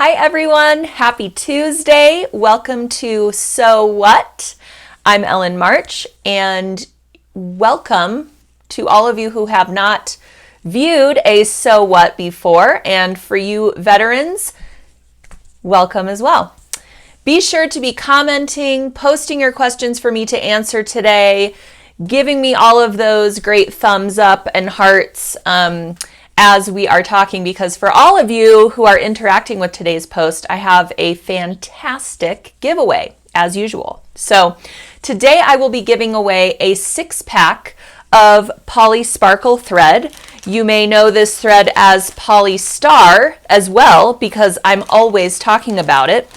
Hi everyone, happy Tuesday. Welcome to So What? I'm Ellen March, and welcome to all of you who have not viewed a So What before, and for you veterans, welcome as well. Be sure to be commenting, posting your questions for me to answer today, giving me all of those great thumbs up and hearts as we are talking, because for all of you who are interacting with today's post, I have a fantastic giveaway as usual. So today I will be giving away a 6-pack of Poly Sparkle thread. You may know this thread as Poly Star as well, because I'm always talking about it.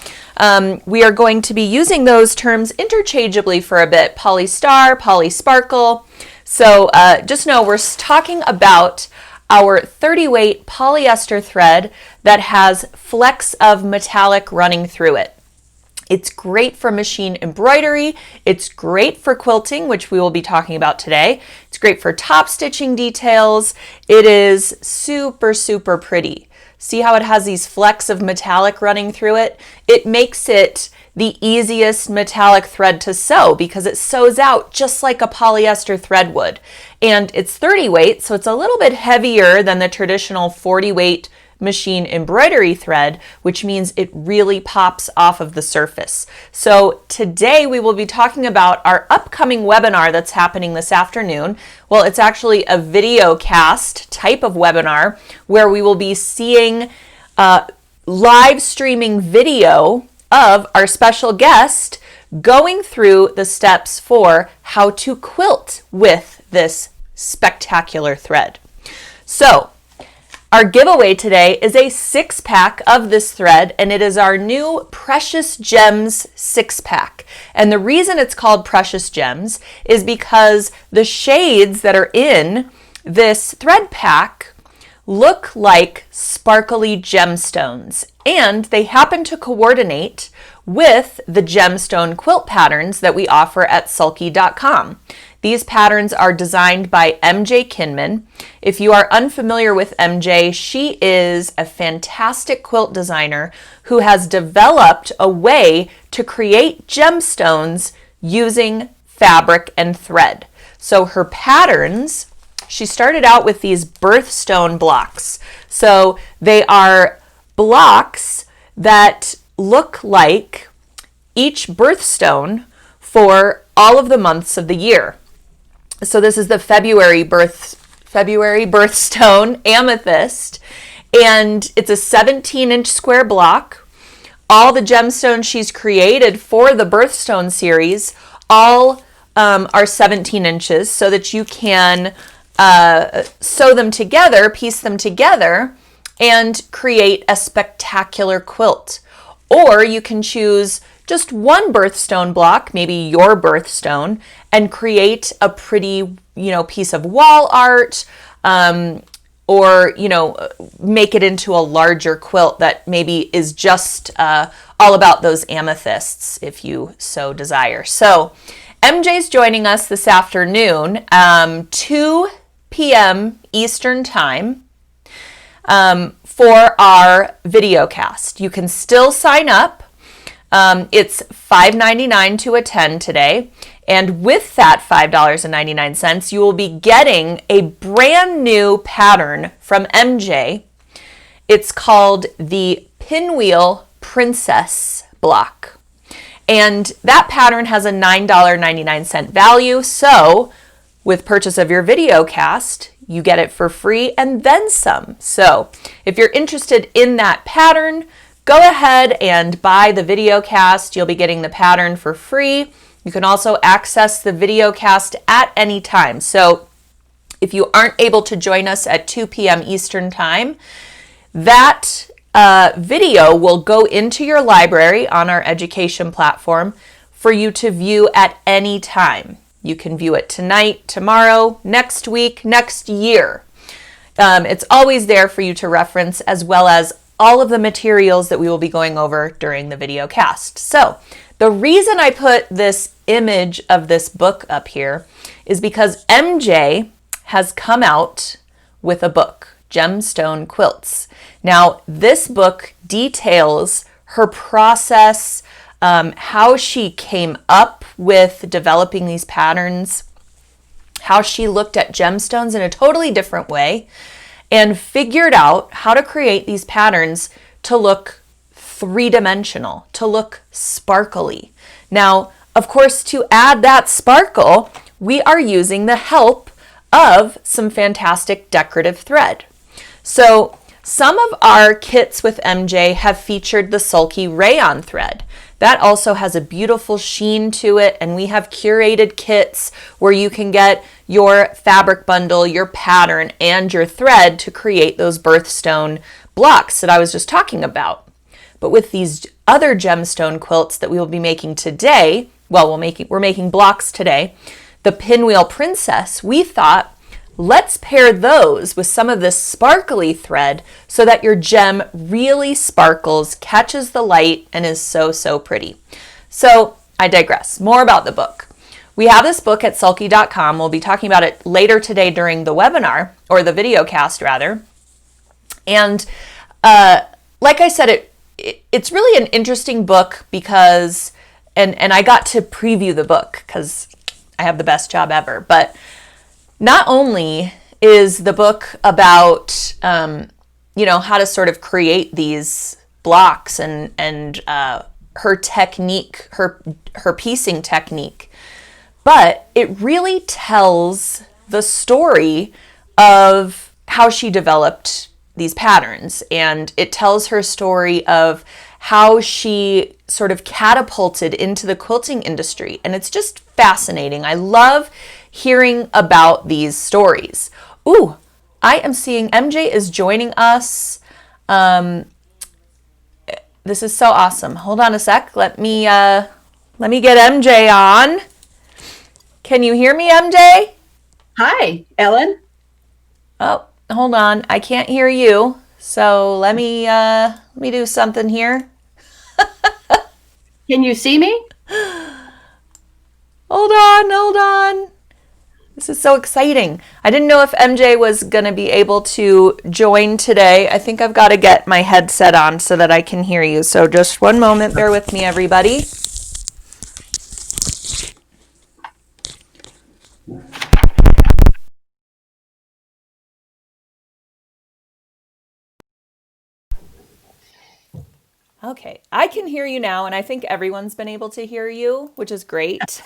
We are going to be using those terms interchangeably for a bit, Poly Star, Poly Sparkle. So just know we're talking about our 30 weight polyester thread that has flecks of metallic running through it. It's great for machine embroidery. It's great for quilting, which we will be talking about today. It's great for top stitching details. It is super, super pretty. See how it has these flecks of metallic running through it? It makes it the easiest metallic thread to sew because it sews out just like a polyester thread would. And it's 30 weight, so it's a little bit heavier than the traditional 40 weight machine embroidery thread, which means it really pops off of the surface. So today we will be talking about our upcoming webinar that's happening this afternoon. Well, it's actually a video cast type of webinar where we will be seeing live streaming video of our special guest going through the steps for how to quilt with this spectacular thread. So our giveaway today is a 6-pack of this thread, and it is our new Precious Gems 6-pack. And the reason it's called Precious Gems is because the shades that are in this thread pack look like sparkly gemstones, and they happen to coordinate with the gemstone quilt patterns that we offer at sulky.com. These patterns are designed by MJ Kinman. If you are unfamiliar with MJ, she is a fantastic quilt designer who has developed a way to create gemstones using fabric and thread. So her patterns, she started out with these birthstone blocks. So they are blocks that look like each birthstone for all of the months of the year. So this is the February birthstone amethyst, and it's a 17-inch square block. All the gemstones she's created for the birthstone series all are 17 inches so that you can sew them together, piece them together, and create a spectacular quilt. Or you can choose just one birthstone block, maybe your birthstone, and create a pretty, piece of wall art, or, make it into a larger quilt that maybe is just all about those amethysts if you so desire. So MJ's joining us this afternoon, 2 p.m. Eastern Time, for our video cast. You can still sign up. It's $5.99 to attend today. And with that $5.99, you will be getting a brand new pattern from MJ. It's called the Pinwheel Princess block. And that pattern has a $9.99 value. So with purchase of your video cast, you get it for free and then some. So if you're interested in that pattern, go ahead and buy the video cast. You'll be getting the pattern for free. You can also access the video cast at any time. So if you aren't able to join us at 2 p.m. Eastern Time, that video will go into your library on our education platform for you to view at any time. You can view it tonight, tomorrow, next week, next year. It's always there for you to reference, as well as all of the materials that we will be going over during the video cast. So the reason I put this image of this book up here is because MJ has come out with a book. gemstone quilts. Now, this book details her process, how she came up with developing these patterns, how she looked at gemstones in a totally different way, and figured out how to create these patterns to look three-dimensional, to look sparkly. Now, of course, to add that sparkle, we are using the help of some fantastic decorative thread. So some of our kits with MJ have featured the sulky rayon thread. That also has a beautiful sheen to it, and we have curated kits where you can get your fabric bundle, your pattern, and your thread to create those birthstone blocks that I was just talking about. But with these other gemstone quilts that we will be making today, well, we're making blocks today, the Pinwheel Princess, we thought, let's pair those with some of this sparkly thread so that your gem really sparkles, catches the light, and is so, so pretty. So I digress. More about the book. We have this book at sulky.com. We'll be talking about it later today during the webinar, or the videocast rather. And like I said, it's really an interesting book because, and I got to preview the book because I have the best job ever, but not only is the book about, how to sort of create these blocks and her technique, her piecing technique, but it really tells the story of how she developed these patterns. And it tells her story of how she sort of catapulted into the quilting industry. And it's just fascinating. I love hearing about these stories. Ooh, I am seeing MJ is joining us. This is so awesome. Hold on a sec. Let me get MJ on. Can you hear me, MJ? Hi, Ellen. Oh, hold on. I can't hear you. So let me do something here. Can you see me? Hold on. This is so exciting. I didn't know if MJ was going to be able to join today. I think I've got to get my headset on so that I can hear you. So just one moment. Bear with me, everybody. Okay, I can hear you now, and I think everyone's been able to hear you, which is great.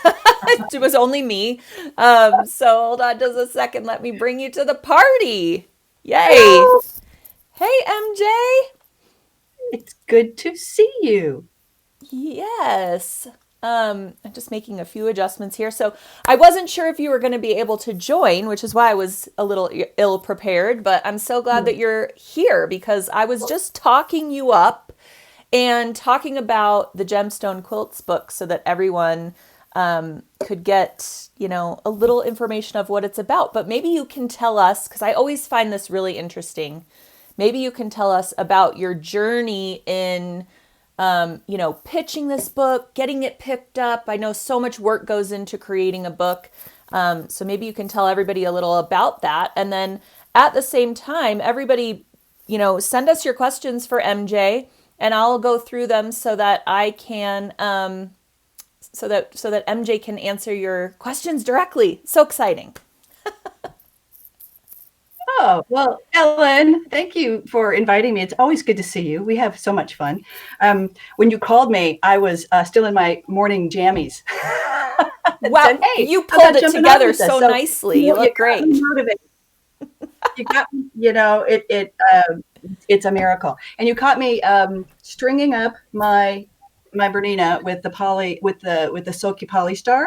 It was only me. So hold on just a second. Let me bring you to the party. Yay. Hello. Hey, MJ. It's good to see you. Yes. I'm just making a few adjustments here. So I wasn't sure if you were going to be able to join, which is why I was a little ill prepared, but I'm so glad that you're here because I was just talking you up and talking about the Gemstone Quilts book so that everyone could get, a little information of what it's about. But maybe you can tell us, because I always find this really interesting, maybe you can tell us about your journey in, pitching this book, getting it picked up. I know so much work goes into creating a book. So maybe you can tell everybody a little about that. And then at the same time, everybody, send us your questions for MJ. And I'll go through them so that I can, so that MJ can answer your questions directly. So exciting! Oh, well, Ellen, thank you for inviting me. It's always good to see you. We have so much fun. When you called me, I was still in my morning jammies. Wow, said, hey, you pulled it together so nicely. You look great. You got me, it's a miracle. And you caught me stringing up my Bernina with the silky polystar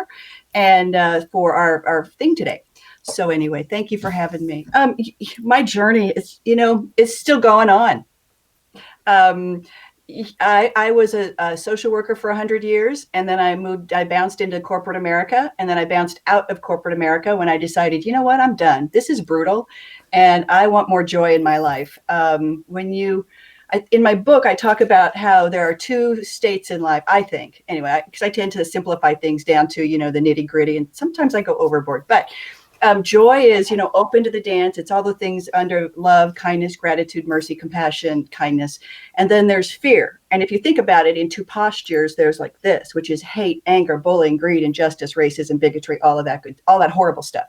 and for our thing today. So anyway, thank you for having me. My journey is still going on. I was a social worker for 100 years, and then I bounced into corporate America, and then I bounced out of corporate America when I decided, you know what, I'm done. This is brutal, and I want more joy in my life. In my book, I talk about how there are two states in life, I think, anyway, because I tend to simplify things down to, the nitty gritty, and sometimes I go overboard. But Joy is, open to the dance. It's all the things under love, kindness, gratitude, mercy, compassion, kindness. And then there's fear. And if you think about it in two postures, there's like this, which is hate, anger, bullying, greed, injustice, racism, bigotry, all of that good, all that horrible stuff.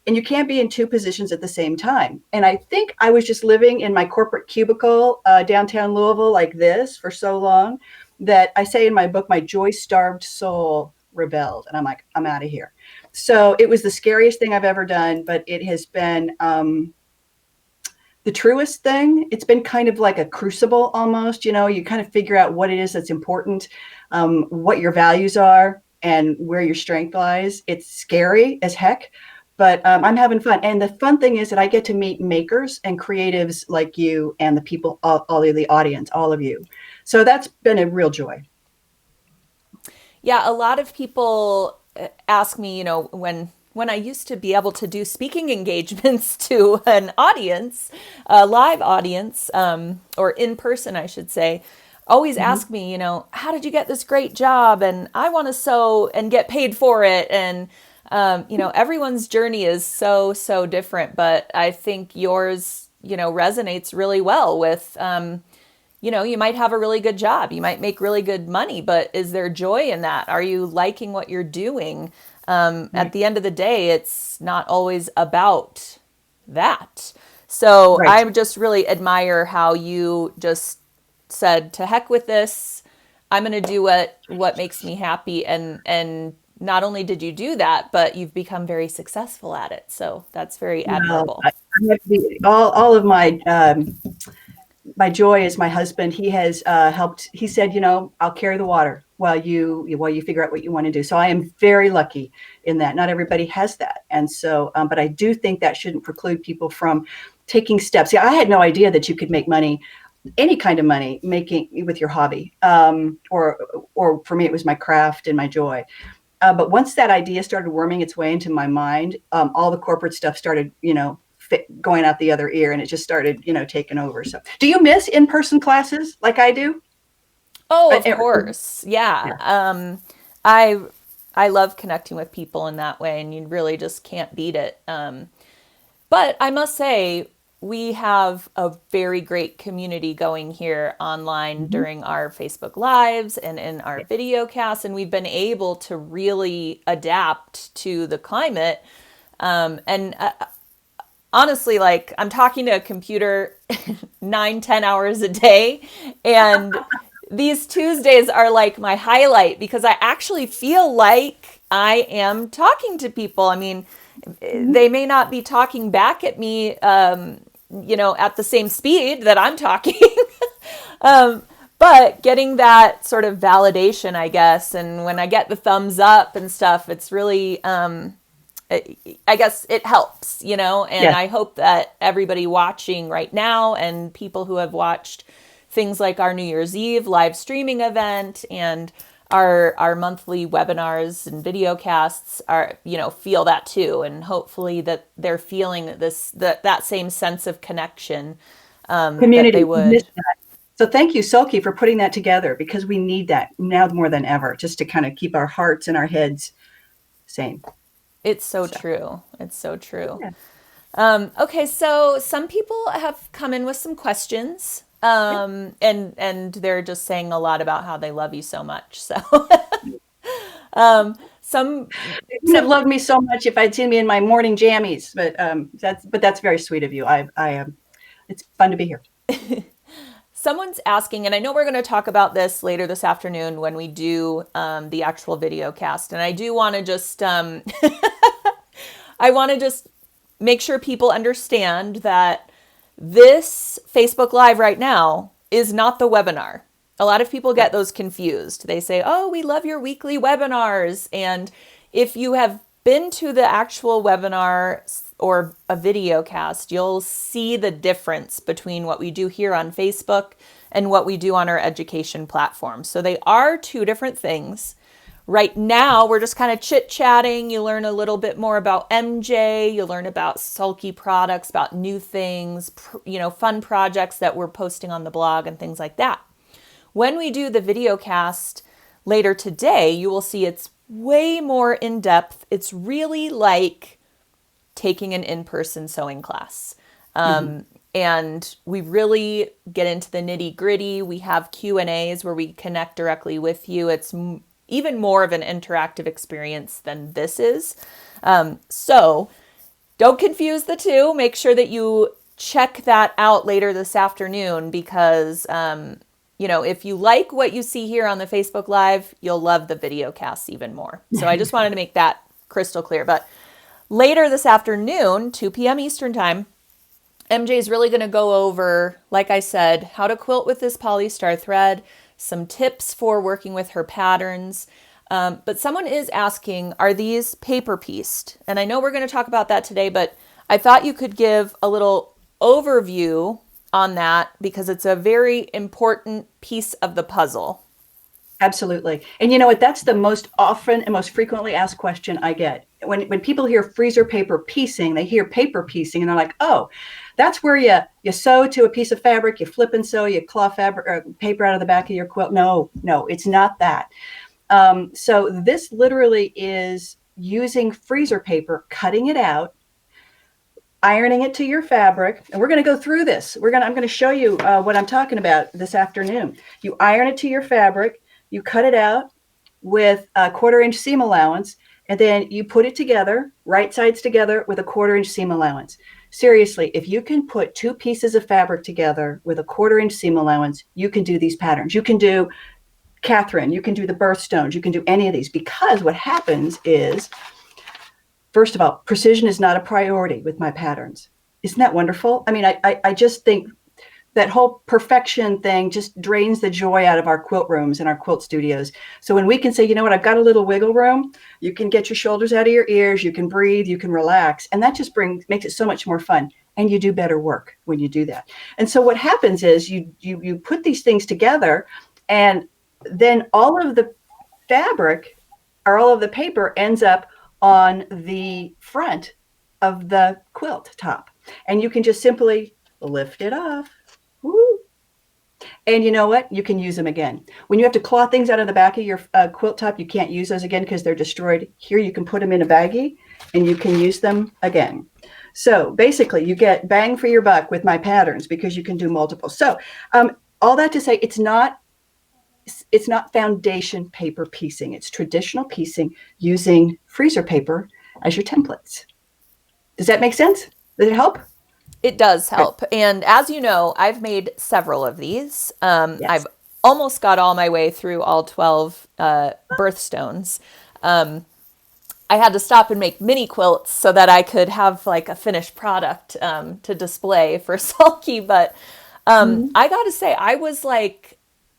And you can't be in two positions at the same time. And I think I was just living in my corporate cubicle downtown Louisville like this for so long that I say in my book, my joy-starved soul rebelled. And I'm like, I'm out of here. So it was the scariest thing I've ever done, but it has been the truest thing. It's been kind of like a crucible almost. You kind of figure out what it is that's important, what your values are, and where your strength lies. It's scary as heck, but I'm having fun. And the fun thing is that I get to meet makers and creatives like you and the people, all of the audience, all of you. So that's been a real joy. Yeah, a lot of people ask me, when I used to be able to do speaking engagements to an audience, a live audience, or in person, I should say, always ask me, how did you get this great job? And I want to sew and get paid for it. And, everyone's journey is so, so different. But I think yours, resonates really well with, you might have a really good job. You might make really good money, but is there joy in that? Are you liking what you're doing? At the end of the day, it's not always about that. So Right. I just really admire how you just said, to heck with this. I'm going to do what makes me happy. And not only did you do that, but you've become very successful at it. So that's very Well, admirable. I have to be, all of my joy is my husband. He has helped. He said, I'll carry the water while you figure out what you want to do. So I am very lucky in that. Not everybody has that. And so, but I do think that shouldn't preclude people from taking steps. Yeah, I had no idea that you could make money, any kind of money, making with your hobby. Or for me, it was my craft and my joy. But once that idea started worming its way into my mind, all the corporate stuff started, going out the other ear, and it just started, taking over. So, do you miss in-person classes like I do? Oh, Uh, of uh, course. Yeah. Yeah. I I love connecting with people in that way, and you really just can't beat it. But I must say, we have a very great community going here online Mhm. during our Facebook Lives and in our video casts, and we've been able to really adapt to the climate. And honestly, like, I'm talking to a computer 9, 10 hours a day, and these Tuesdays are like my highlight because I actually feel like I am talking to people. I mean, Mhm. they may not be talking back at me, at the same speed that I'm talking. um, but getting that sort of validation, I guess, and when I get the thumbs up and stuff, it's really, I guess it helps, and Yes. I hope that everybody watching right now and people who have watched things like our New Year's Eve live streaming event and our monthly webinars and video casts are, feel that too. And hopefully that they're feeling that same sense of connection, that they Community. We miss would. that. So thank you, Soki, for putting that together because we need that now more than ever, just to kind of keep our hearts and our heads sane. It's so So true. It's so true. yeah. Okay, so some people have come in with some questions, Yep. and they're just saying a lot about how they love you so much. So, some You wouldn't have some loved me so much if I'd seen me in my morning jammies, but that's very sweet of you. I am. It's fun to be here. someone's asking, and I know we're going to talk about this later this afternoon when we do the actual video cast, and I do want to just I want to just make sure people understand that this Facebook Live right now is not the webinar. A lot of people get Right. those confused. They say, oh, we love your weekly webinars. And if you have been to the actual webinar or a video cast, you'll see the difference between what we do here on Facebook and what we do on our education platform. So they are two different things. Right now, we're just kind of chit-chatting. You learn a little bit more about MJ. You learn about Sulky products, about new things, fun projects that we're posting on the blog and things like that. When we do the video cast later today, you will see it's way more in depth. It's really like taking an in-person sewing class. And we really get into the nitty gritty. We have Q&As where we connect directly with you. It's even more of an interactive experience than this is. So don't confuse the two. Make sure that you check that out later this afternoon because, if you like what you see here on the Facebook Live, you'll love the video casts even more. So I just wanted to make that crystal clear. But later this afternoon, 2 p.m. Eastern Time, MJ is really going to go over, like I said, how to quilt with this polystar thread, some tips for working with her patterns. But someone is asking, are these paper pieced? And I know we're going to talk about that today, but I thought you could give a little overview on that because it's a very important piece of the puzzle. Absolutely. And you know what? That's the most often and most frequently asked question I get. When people hear freezer paper piecing, they hear paper piecing and they're like, oh, that's where you sew to a piece of fabric, you flip and sew, you claw fabric or paper out of the back of your quilt. No, it's not that. So this literally is using freezer paper, cutting it out, ironing it to your fabric. And we're going to go through this. I'm going to show you what I'm talking about this afternoon. You iron it to your fabric, you cut it out with a 1/4 inch seam allowance, and then you put it together, right sides together with a 1/4 inch seam allowance. Seriously, if you can put 2 pieces of fabric together with a 1/4 inch seam allowance, you can do these patterns. You can do Catherine, you can do the birthstones, you can do any of these, because what happens is, first of all, precision is not a priority with my patterns. Isn't that wonderful? I mean, I just think that whole perfection thing just drains the joy out of our quilt rooms and our quilt studios. So when we can say, you know what, I've got a little wiggle room, you can get your shoulders out of your ears, you can breathe, you can relax, and that just makes it so much more fun. And you do better work when you do that. And so what happens is you put these things together, and then all of the fabric or all of the paper ends up on the front of the quilt top. And you can just simply lift it off. Woo. And you know what? You can use them again. When you have to claw things out of the back of your quilt top, you can't use those again because they're destroyed. Here you can put them in a baggie and you can use them again. So basically you get bang for your buck with my patterns because you can do multiple. So all that to say, it's not foundation paper piecing. It's traditional piecing using freezer paper as your templates. Does that make sense? Does it help? It does help. And as you know, I've made several of these. Yes. I've almost got all my way through all 12 birthstones. I had to stop and make mini quilts so that I could have like a finished product to display for Sulky. But I got to say, I was like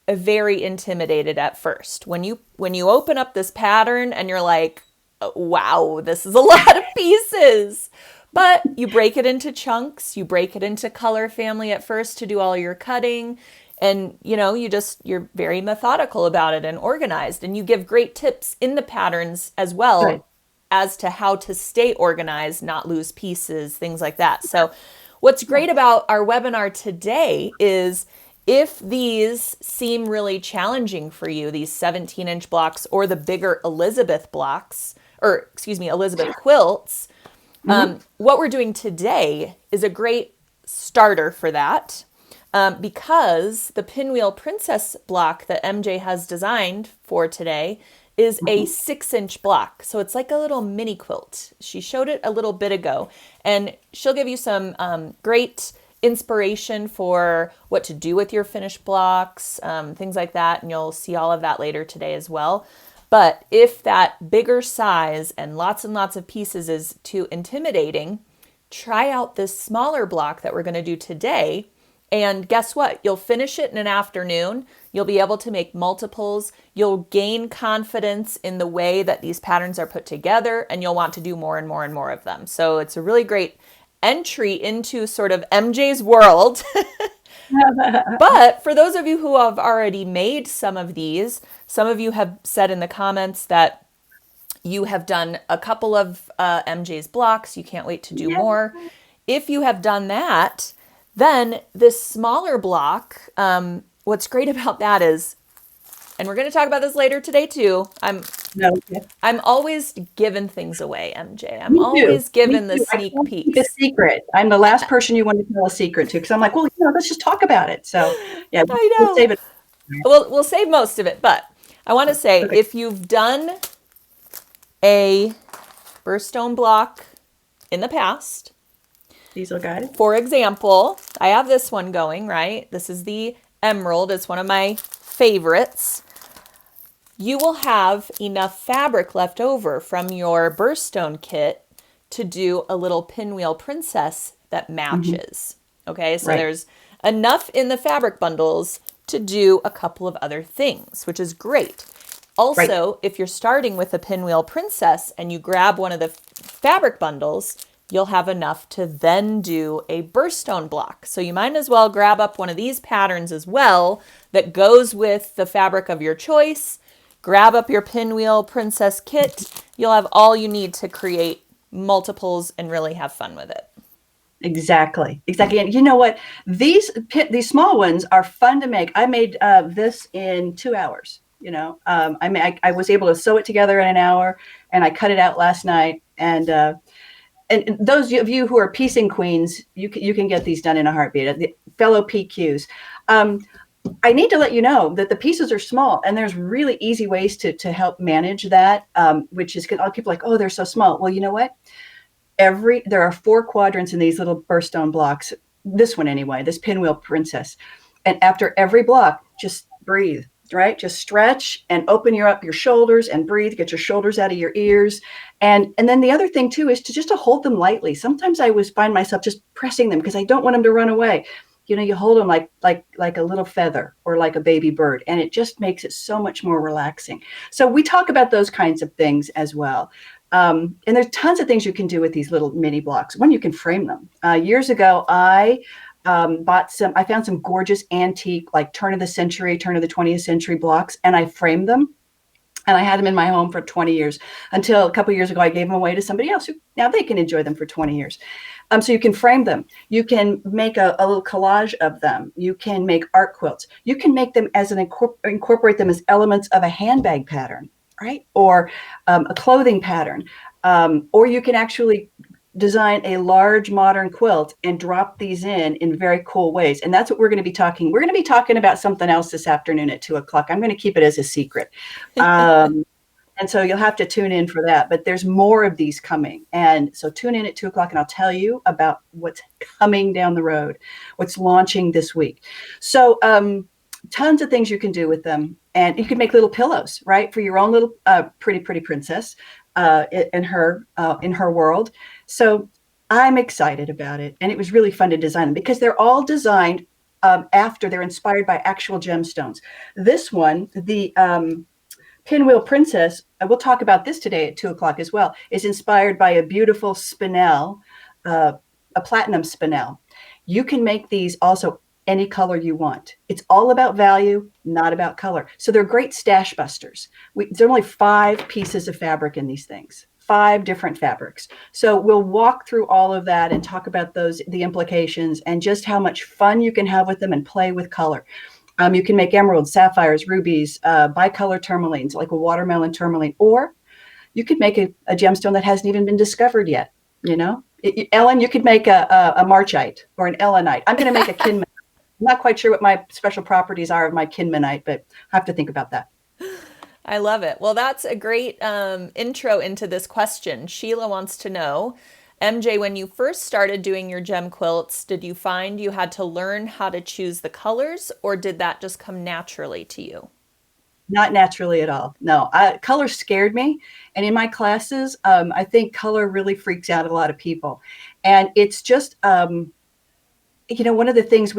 very intimidated at first. When you open up this pattern and you're like, wow, this is a lot of pieces. But you break it into chunks, you break it into color family at first to do all your cutting. And, you're very methodical about it and organized. And you give great tips in the patterns as well, right, as to how to stay organized, not lose pieces, things like that. So what's great about our webinar today is if these seem really challenging for you, these 17-inch blocks or the bigger Elizabeth quilts, what we're doing today is a great starter for that because the Pinwheel Princess block that MJ has designed for today is a 6-inch block. So it's like a little mini quilt. She showed it a little bit ago, and she'll give you some great inspiration for what to do with your finished blocks, things like that. And you'll see all of that later today as well. But if that bigger size and lots of pieces is too intimidating, try out this smaller block that we're going to do today. And guess what? You'll finish it in an afternoon. You'll be able to make multiples. You'll gain confidence in the way that these patterns are put together, and you'll want to do more and more and more of them. So it's a really great entry into sort of MJ's world. But for those of you who have already made some of these, some of you have said in the comments that you have done a couple of MJ's blocks. You can't wait to do more. If you have done that, then this smaller block, what's great about that is, and we're going to talk about this later today too. I'm No, yeah. I'm always giving things away, MJ. I'm Me too. always Me giving the too. I sneak can't keep a peeks. secret. I'm the last person you want to tell a secret to because I'm like, well, let's just talk about it. So, yeah, I we'll know. save it. We'll save most of it, but I want to say Okay, if you've done a birthstone block in the past, diesel guide. for example, I have this one going, right? This is the emerald. It's one of my favorites. You will have enough fabric left over from your birthstone kit to do a little pinwheel princess that Hmm. matches. Okay, so Right. there's enough in the fabric bundles to do a couple of other things, which is great. Right. Also, if you're starting with a pinwheel princess and you grab one of the fabric bundles, you'll have enough to then do a birthstone block. So you might as well grab up one of these patterns as well that goes with the fabric of your choice. Grab up your pinwheel princess kit. You'll have all you need to create multiples and really have fun with it. Exactly. Exactly. And you know what? These small ones are fun to make. I made this in 2 hours. I was able to sew it together in an hour, and I cut it out last night. And those of you who are piecing queens, you can get these done in a heartbeat. The fellow PQs. Um, I need to let you know that the pieces are small, and there's really easy ways to help manage that. Which is, a lot of people are like, oh, they're so small. Well, you know what? There are 4 quadrants in these little birthstone blocks. This one anyway, this Pinwheel Princess. And after every block, just breathe, right? Just stretch and open your shoulders and breathe. Get your shoulders out of your ears. And then the other thing too is to hold them lightly. Sometimes I always find myself just pressing them because I don't want them to run away. You hold them like a little feather or like a baby bird, and it just makes it so much more relaxing. So we talk about those kinds of things as well. And there's tons of things you can do with these little mini blocks. One, you can frame them. Years ago, I found some gorgeous antique, like turn of the 20th century blocks, and I framed them. And I had them in my home for 20 years until a couple of years ago, I gave them away to somebody else who now they can enjoy them for 20 years. So you can frame them. You can make a little collage of them. You can make art quilts. You can make them incorporate them as elements of a handbag pattern, right? Or a clothing pattern. Or you can actually design a large modern quilt and drop these in very cool ways. And that's what we're going to be talking. We're going to be talking about something else this afternoon at 2 o'clock. I'm going to keep it as a secret. Um, and so you'll have to tune in for that. But there's more of these coming. And so tune in at 2 o'clock and I'll tell you about what's coming down the road, what's launching this week. So tons of things you can do with them. And you can make little pillows, right? For your own little pretty princess in her world. So I'm excited about it. And it was really fun to design them because they're all designed after they're inspired by actual gemstones. This one, the Pinwheel Princess, we'll talk about this today at 2 o'clock as well, is inspired by a beautiful spinel, a platinum spinel. You can make these also any color you want. It's all about value, not about color. So they're great stash busters. There are only 5 pieces of fabric in these things, 5 different fabrics. So we'll walk through all of that and talk about the implications, and just how much fun you can have with them and play with color. You can make emeralds, sapphires, rubies, bicolor tourmalines, like a watermelon tourmaline, or you could make a gemstone that hasn't even been discovered yet. Ellen, you could make a marchite or an ellenite. I'm going to make a Kinman. I'm not quite sure what my special properties are of my Kinmanite, but I have to think about that. I love it. Well, that's a great intro into this question. Sheila wants to know, MJ, when you first started doing your gem quilts, did you find you had to learn how to choose the colors, or did that just come naturally to you? Not naturally at all. No, color scared me. And in my classes, I think color really freaks out a lot of people. And it's just, one of the things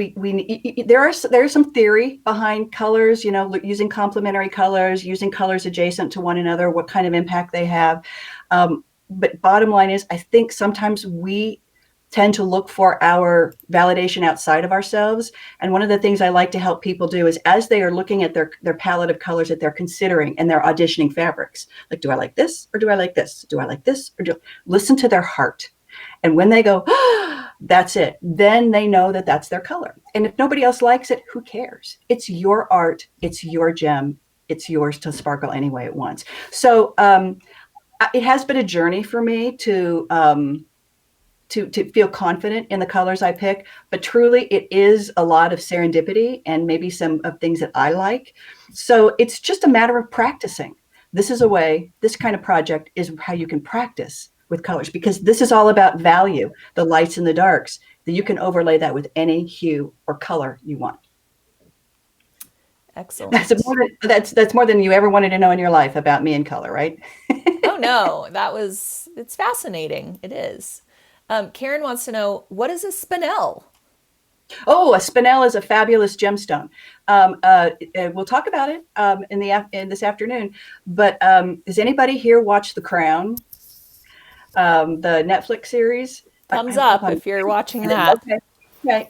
there's some theory behind colors, using complementary colors, using colors adjacent to one another, what kind of impact they have. But bottom line is, I think sometimes we tend to look for our validation outside of ourselves. And one of the things I like to help people do is, as they are looking at their palette of colors that they're considering and they're auditioning fabrics, like, do I like this or do I like this? Do I like this or listen to their heart? And when they go, that's it, then they know that that's their color. And if nobody else likes it, who cares? It's your art. It's your gem. it's yours to sparkle any way it wants. So it has been a journey for me to feel confident in the colors I pick, but truly it is a lot of serendipity and maybe some of things that I like. So it's just a matter of practicing. This kind of project is how you can practice with colors, because this is all about value, the lights and the darks, that you can overlay that with any hue or color you want. Excellent. That's more than you ever wanted to know in your life about me and color, right? Oh no, it's fascinating. It is. Karen wants to know, what is a spinel? Oh, a spinel is a fabulous gemstone. We'll talk about it in this afternoon. But does anybody here watch The Crown, the Netflix series? Thumbs up if you're watching that.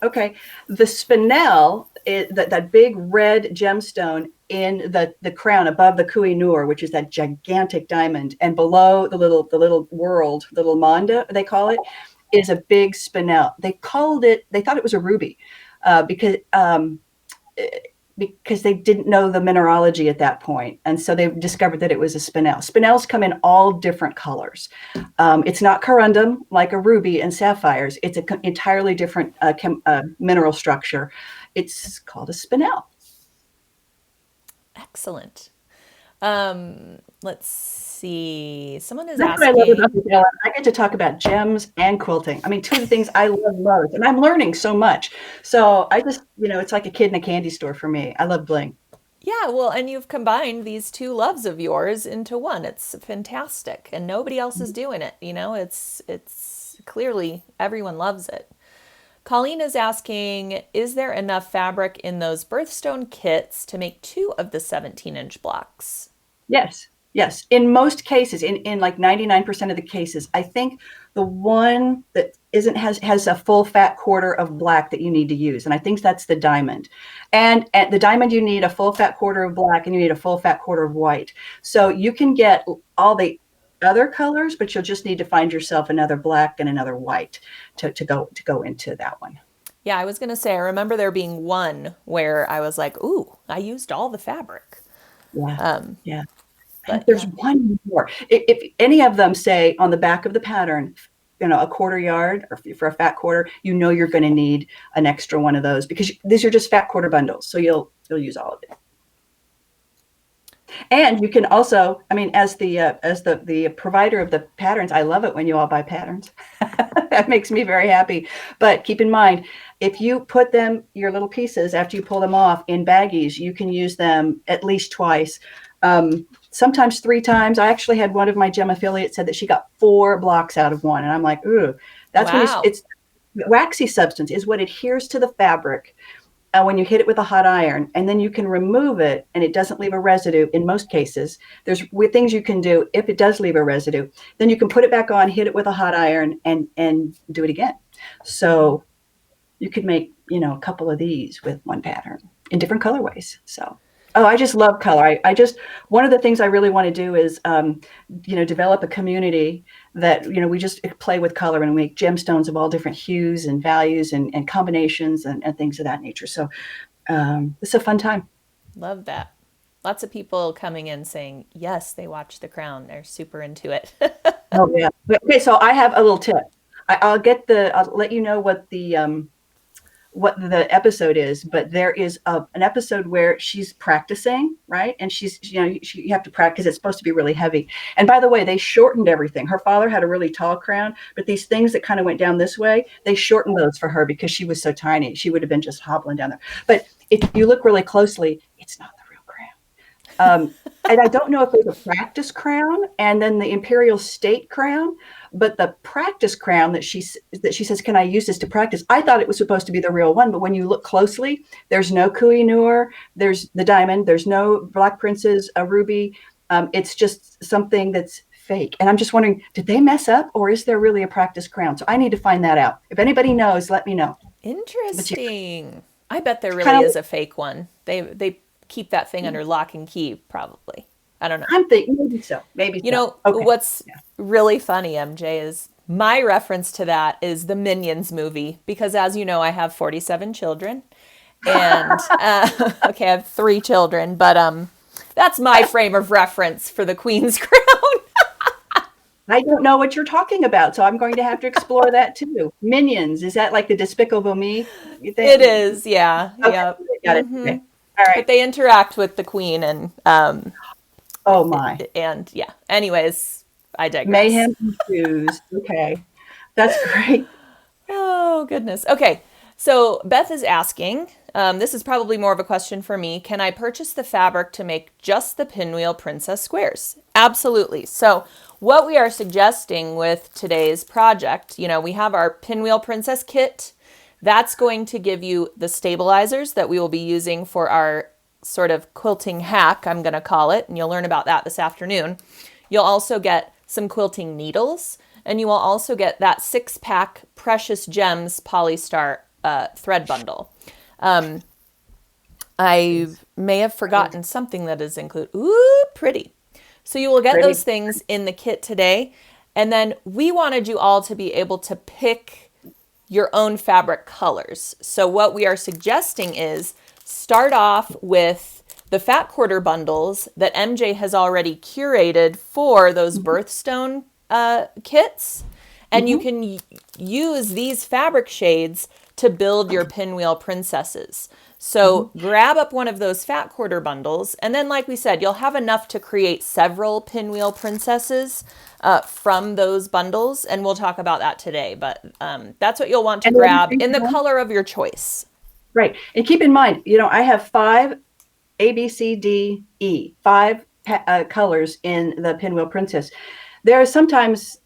Okay. The spinel is that big red gemstone in the crown above the Koh-i-Noor, which is that gigantic diamond, and below the little world, the little manda, they call it, is a big spinel. They thought it was a ruby because they didn't know the mineralogy at that point. And so they discovered that it was a spinel. Spinels come in all different colors. It's not corundum like a ruby and sapphires. It's an entirely different mineral structure. It's called a spinel. Excellent. Let's see. Someone is That's asking. what I love about this, Ellen. I get to talk about gems and quilting. I mean, two of the things I love most, and I'm learning so much. So I just, it's like a kid in a candy store for me. I love bling. Yeah, well, and you've combined these two loves of yours into one. It's fantastic, and nobody else is doing it. It's clearly everyone loves it. Colleen is asking, is there enough fabric in those birthstone kits to make 2 of the 17-inch blocks? Yes. In most cases, in like 99% of the cases, I think the one that has a full fat quarter of black that you need to use. And I think that's the diamond. And at the diamond, you need a full fat quarter of black and you need a full fat quarter of white. So you can get all the other colors, but you'll just need to find yourself another black and another white to go into that one. Yeah, I was going to say, I remember there being one where I was like, ooh, I used all the fabric. Yeah. But there's one more. If any of them say on the back of the pattern, a quarter yard, or for a fat quarter, you're going to need an extra one of those, because these are just fat quarter bundles. So you'll use all of it. And you can also, as the provider of the patterns, I love it when you all buy patterns. That makes me very happy. But keep in mind, if you put your little pieces, after you pull them off, in baggies, you can use them at least twice. Sometimes 3 times. I actually had one of my gem affiliates said that she got 4 blocks out of one. And I'm like, ooh, that's wow. when it's waxy substance is what adheres to the fabric when you hit it with a hot iron, and then you can remove it and it doesn't leave a residue. In most cases, there's things you can do. If it does leave a residue, then you can put it back on, hit it with a hot iron, and do it again. So you could make, a couple of these with one pattern in different colorways. So I just love color. One of the things I really want to do is, develop a community that, we just play with color and make gemstones of all different hues and values and combinations and things of that nature. So it's a fun time. Love that. Lots of people coming in saying, yes, they watch The Crown. They're super into it. Oh, yeah. Okay, so I have a little tip. I'll let you know what the episode is, but there is an episode where she's practicing, right? And you have to practice. It's supposed to be really heavy. And by the way, they shortened everything. Her father had a really tall crown, but these things that kind of went down this way, they shortened those for her because she was so tiny. She would have been just hobbling down there. But if you look really closely, it's not the real crown. And I don't know if there's a practice crown and then the imperial state crown, but the practice crown that she says, can I use this to practice? I thought it was supposed to be the real one, but when you look closely, there's no Koh-i-Noor, there's the diamond, there's no Black Princess, a ruby. It's just something that's fake. And I'm just wondering, did they mess up, or is there really a practice crown? So I need to find that out. If anybody knows, let me know. Interesting. I bet there really is a fake one. They keep that thing under lock and key, probably. I don't know. I'm thinking maybe so. Okay. What's really funny, MJ, is my reference to that is the Minions movie, because as you know, I have 47 children, and I have 3 children, but That's my frame of reference for the Queen's crown. I don't know what you're talking about, so I'm going to have to explore that too. Minions, is that like the Despicable Me? You It think? is, yeah, Okay, yep. got it. Okay. All But right. they interact with the Queen Oh my. and yeah. Anyways, I digress. Mayhem ensues. Okay. That's great. Oh, goodness. Okay. So Beth is asking, this is probably more of a question for me. Can I purchase the fabric to make just the Pinwheel Princess squares? Absolutely. So what we are suggesting with today's project, we have our Pinwheel Princess kit. That's going to give you the stabilizers that we will be using for our sort of quilting hack, I'm going to call it, and you'll learn about that this afternoon. You'll also get some quilting needles, and you will also get that 6-pack Precious Gems Polystar thread bundle. I may have forgotten something that is included. Ooh, pretty. So you will get Pretty. those things in the kit today. And then we wanted you all to be able to pick your own fabric colors. So what we are suggesting is start off with the fat quarter bundles that MJ has already curated for those birthstone kits. And you can use these fabric shades to build your pinwheel princesses. So grab up one of those fat quarter bundles, and then like we said, you'll have enough to create several pinwheel princesses from those bundles, and we'll talk about that today. But that's what you'll want to And the other grab thing, in the color of your choice. right. And keep in mind, I have 5 A, B, C, D, E, 5 colors in the Pinwheel Princess. There are sometimes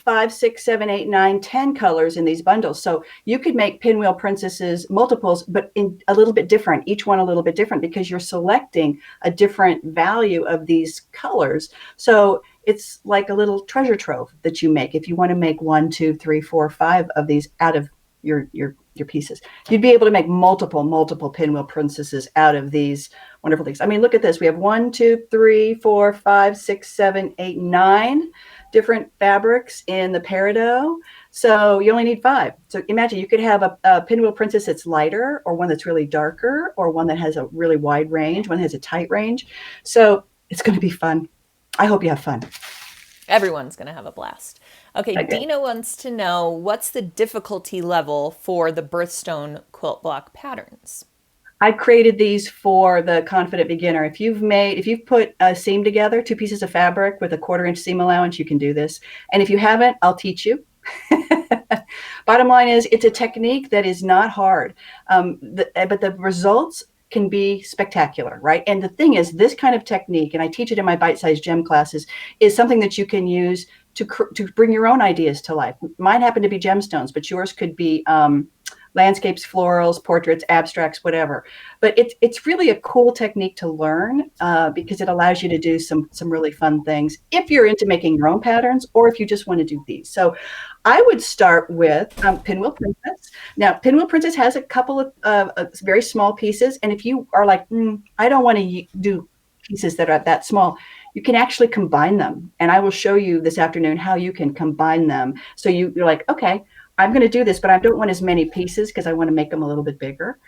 5, 6, 7, 8, 9, 10 colors in these bundles. So you could make Pinwheel Princesses multiples, but in a little bit different, each one a little bit different, because you're selecting a different value of these colors. So it's like a little treasure trove that you make. If you want to make 1, 2, 3, 4, 5 of these out of your pieces, you'd be able to make multiple Pinwheel Princesses out of these wonderful things. I mean, look at this. We have 1, 2, 3, 4, 5, 6, 7, 8, 9 different fabrics in the peridot. So you only need 5. So imagine you could have a Pinwheel Princess that's lighter, or one that's really darker, or one that has a really wide range, one that has a tight range. So it's going to be fun. I hope you have fun. Everyone's going to have a blast. Okay, Okay. Dina wants to know, what's the difficulty level for the birthstone quilt block patterns? I created these for the confident beginner. If you've put a seam together, 2 pieces of fabric with a 1/4 inch seam allowance, you can do this. And if you haven't, I'll teach you. Bottom line is, it's a technique that is not hard, but the results can be spectacular, right? And the thing is, this kind of technique, and I teach it in my bite-sized gem classes, is something that you can use to bring your own ideas to life. Mine happen to be gemstones, but yours could be landscapes, florals, portraits, abstracts, whatever. But it's really a cool technique to learn, because it allows you to do some really fun things if you're into making your own patterns, or if you just want to do these. So I would start with Pinwheel Princess. Now, Pinwheel Princess has a couple of very small pieces, and if you are like, I don't want to do pieces that are that small, you can actually combine them. And I will show you this afternoon how you can combine them. So you're like, okay, I'm going to do this, but I don't want as many pieces because I want to make them a little bit bigger.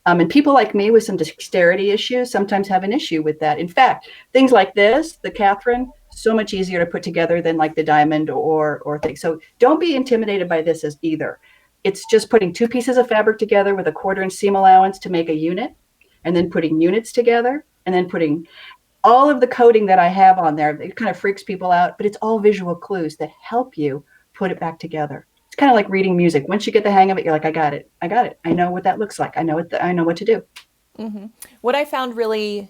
And people like me with some dexterity issues sometimes have an issue with that. In fact, things like this, the Catherine, so much easier to put together than like the diamond or things. So don't be intimidated by this as either. It's just putting 2 pieces of fabric together with a 1/4 inch seam allowance to make a unit, and then putting units together, and then putting all of the coding that I have on there. It kind of freaks people out, but it's all visual clues that help you put it back together. It's kind of like reading music. Once you get the hang of it, you're like, I got it. I know what that looks like. I know what to do. What I found really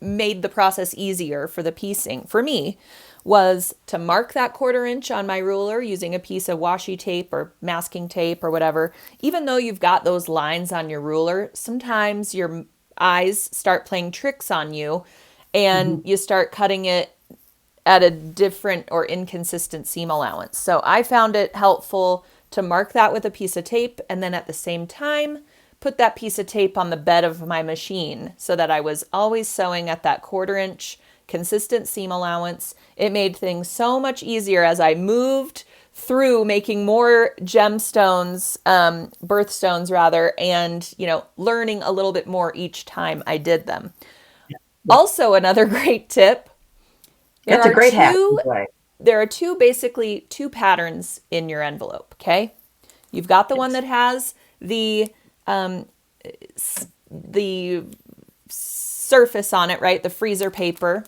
made the process easier for the piecing for me was to mark that 1/4 inch on my ruler using a piece of washi tape or masking tape or whatever. Even though you've got those lines on your ruler, sometimes your eyes start playing tricks on you and you start cutting it at a different or inconsistent seam allowance. So I found it helpful to mark that with a piece of tape, and then at the same time put that piece of tape on the bed of my machine so that I was always sewing at that 1/4 inch consistent seam allowance. It made things so much easier as I moved through making more gemstones, birthstones rather, and learning a little bit more each time I did them. Also, another great tip. There That's a are great hat. two there are basically two patterns in your envelope, okay? You've got the one Yes. that has the surface on it, right? The freezer paper,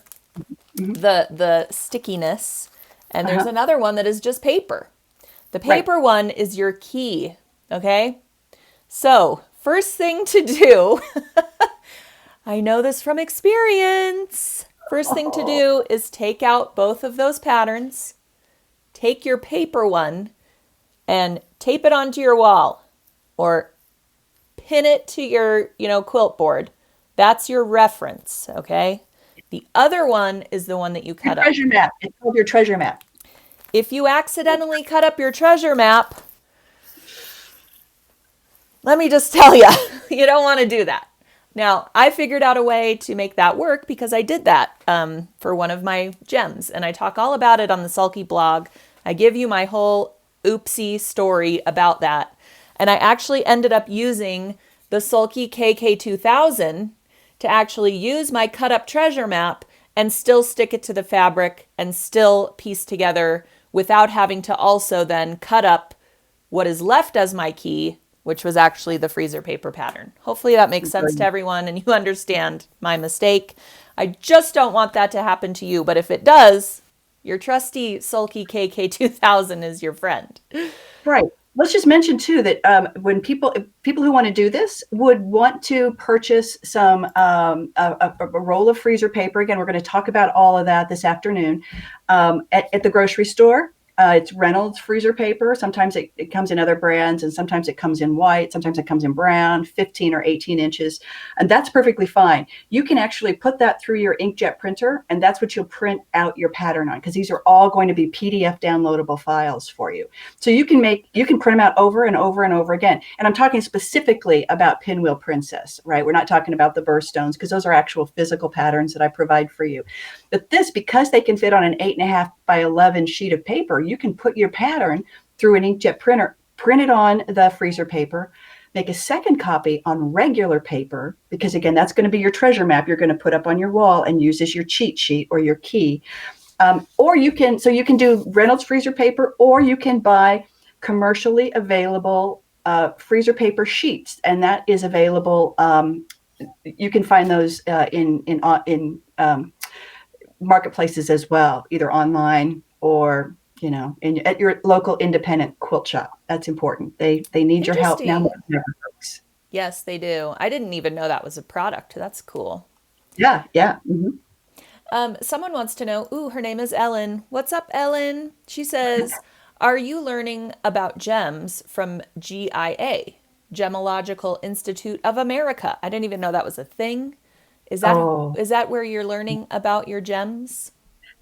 Hmm. the stickiness, and there's Uh-huh. another one that is just paper. The Right. paper one is your key, okay? So, first thing to do, I know this from experience. First thing to Oh, do is take out both of those patterns, take your paper one, and tape it onto your wall or pin it to your, quilt board. That's your reference, okay? The other one is the one that you your cut up. treasure map. It's called your treasure map. If you accidentally cut up your treasure map, let me just tell you, you don't want to do that. Now, I figured out a way to make that work because I did that for one of my gems, and I talk all about it on the Sulky blog. I give you my whole oopsie story about that. And I actually ended up using the Sulky KK2000 to actually use my cut up treasure map and still stick it to the fabric and still piece together without having to also then cut up what is left as my key, which was actually the freezer paper pattern. Hopefully that makes sense to everyone and you understand my mistake. I just don't want that to happen to you, but if it does, your trusty Sulky KK2000 is your friend. Right. Let's just mention too that when people who want to do this would want to purchase some a roll of freezer paper. Again, we're going to talk about all of that this afternoon at the grocery store. It's Reynolds freezer paper. Sometimes it comes in other brands, and sometimes it comes in white. Sometimes it comes in brown, 15 or 18 inches, and that's perfectly fine. You can actually put that through your inkjet printer, and that's what you'll print out your pattern on, because these are all going to be PDF downloadable files for you. So you can print them out over and over and over again. And I'm talking specifically about Pinwheel Princess, right? We're not talking about the birthstones, because those are actual physical patterns that I provide for you. But this, because they can fit on an 8.5 by 11 sheet of paper, you can put your pattern through an inkjet printer, print it on the freezer paper, make a second copy on regular paper, because again, that's going to be your treasure map you're going to put up on your wall and use as your cheat sheet or your key. Or you can do Reynolds freezer paper, or you can buy commercially available freezer paper sheets, and that is available. You can find those in marketplaces as well, either online or at your local independent quilt shop. That's important. They need your help now more Interesting. than ever, folks. Yes, they do. I didn't even know that was a product. That's cool. Yeah, yeah. Mm-hmm. Someone wants to know, ooh, her name is Ellen. What's up, Ellen? She says, are you learning about gems from GIA, Gemological Institute of America? I didn't even know that was a thing. Is that Oh, is that where you're learning about your gems?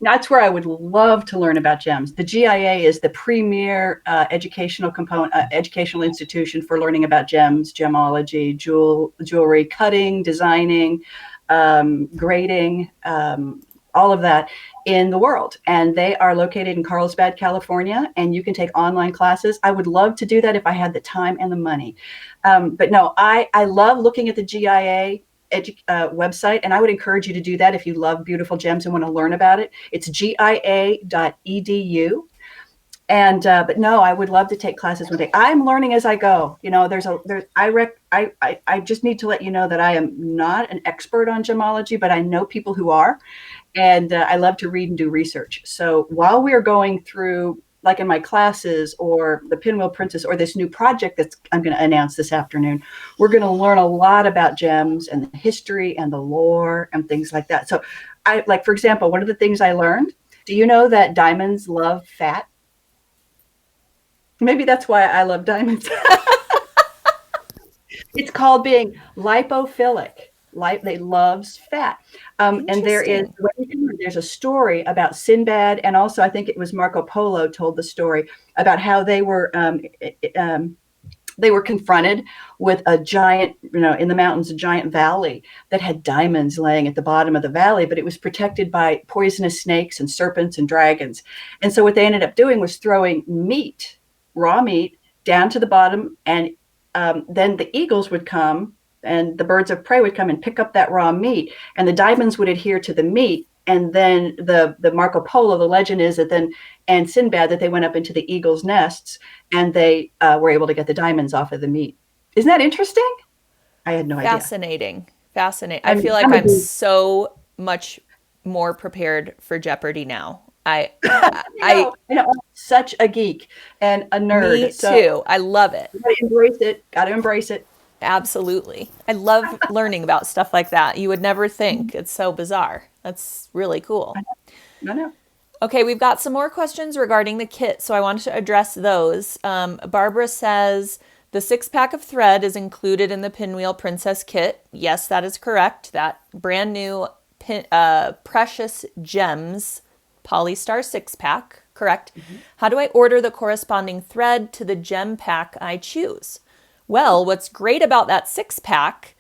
that's where I would love to learn about gems. The GIA is the premier educational institution for learning about gems, gemology, jewelry, cutting, designing, grading, all of that in the world. And they are located in Carlsbad, California, and you can take online classes. I would love to do that if I had the time and the money. But no, I love looking at the GIA website, and I would encourage you to do that if you love beautiful gems and want to learn about it. It's gia.edu. And but no, I would love to take classes one day. I'm learning as I go. I just need to let you know that I am not an expert on gemology, but I know people who are, and I love to read and do research. So while we're going through, like in my classes or the Pinwheel Princess or this new project that I'm going to announce this afternoon, we're going to learn a lot about gems and the history and the lore and things like that. So for example, one of the things I learned, do you know that diamonds love fat? Maybe that's why I love diamonds. It's called being lipophilic. They loves fat. And Interesting. there's a story about Sinbad, and also I think it was Marco Polo told the story about how they were confronted with a giant, in the mountains, a giant valley that had diamonds laying at the bottom of the valley, but it was protected by poisonous snakes and serpents and dragons. And so what they ended up doing was throwing raw meat, down to the bottom, and then the eagles would come and the birds of prey would come and pick up that raw meat, and the diamonds would adhere to the meat. And then the Marco Polo, the legend is that then, and Sinbad, that they went up into the eagles' nests, and they were able to get the diamonds off of the meat. Isn't that interesting? I had no idea. Fascinating. Fascinating. I I mean, feel like I'm a I'm geek. so much more prepared for Jeopardy now. I know, I'm such a geek and a nerd. Me So too. I love it. you gotta embrace it. Got to embrace it. Absolutely. I love learning about stuff like that. You would never think. It's so bizarre. That's really cool. I know. Okay, we've got some more questions regarding the kit, so I wanted to address those. Barbara says the 6-pack of thread is included in the Pinwheel Princess kit. Yes, that is correct. That brand new Precious Gems Polystar 6-pack, correct. How do I order the corresponding thread to the gem pack I choose? Well, what's great about that 6-pack,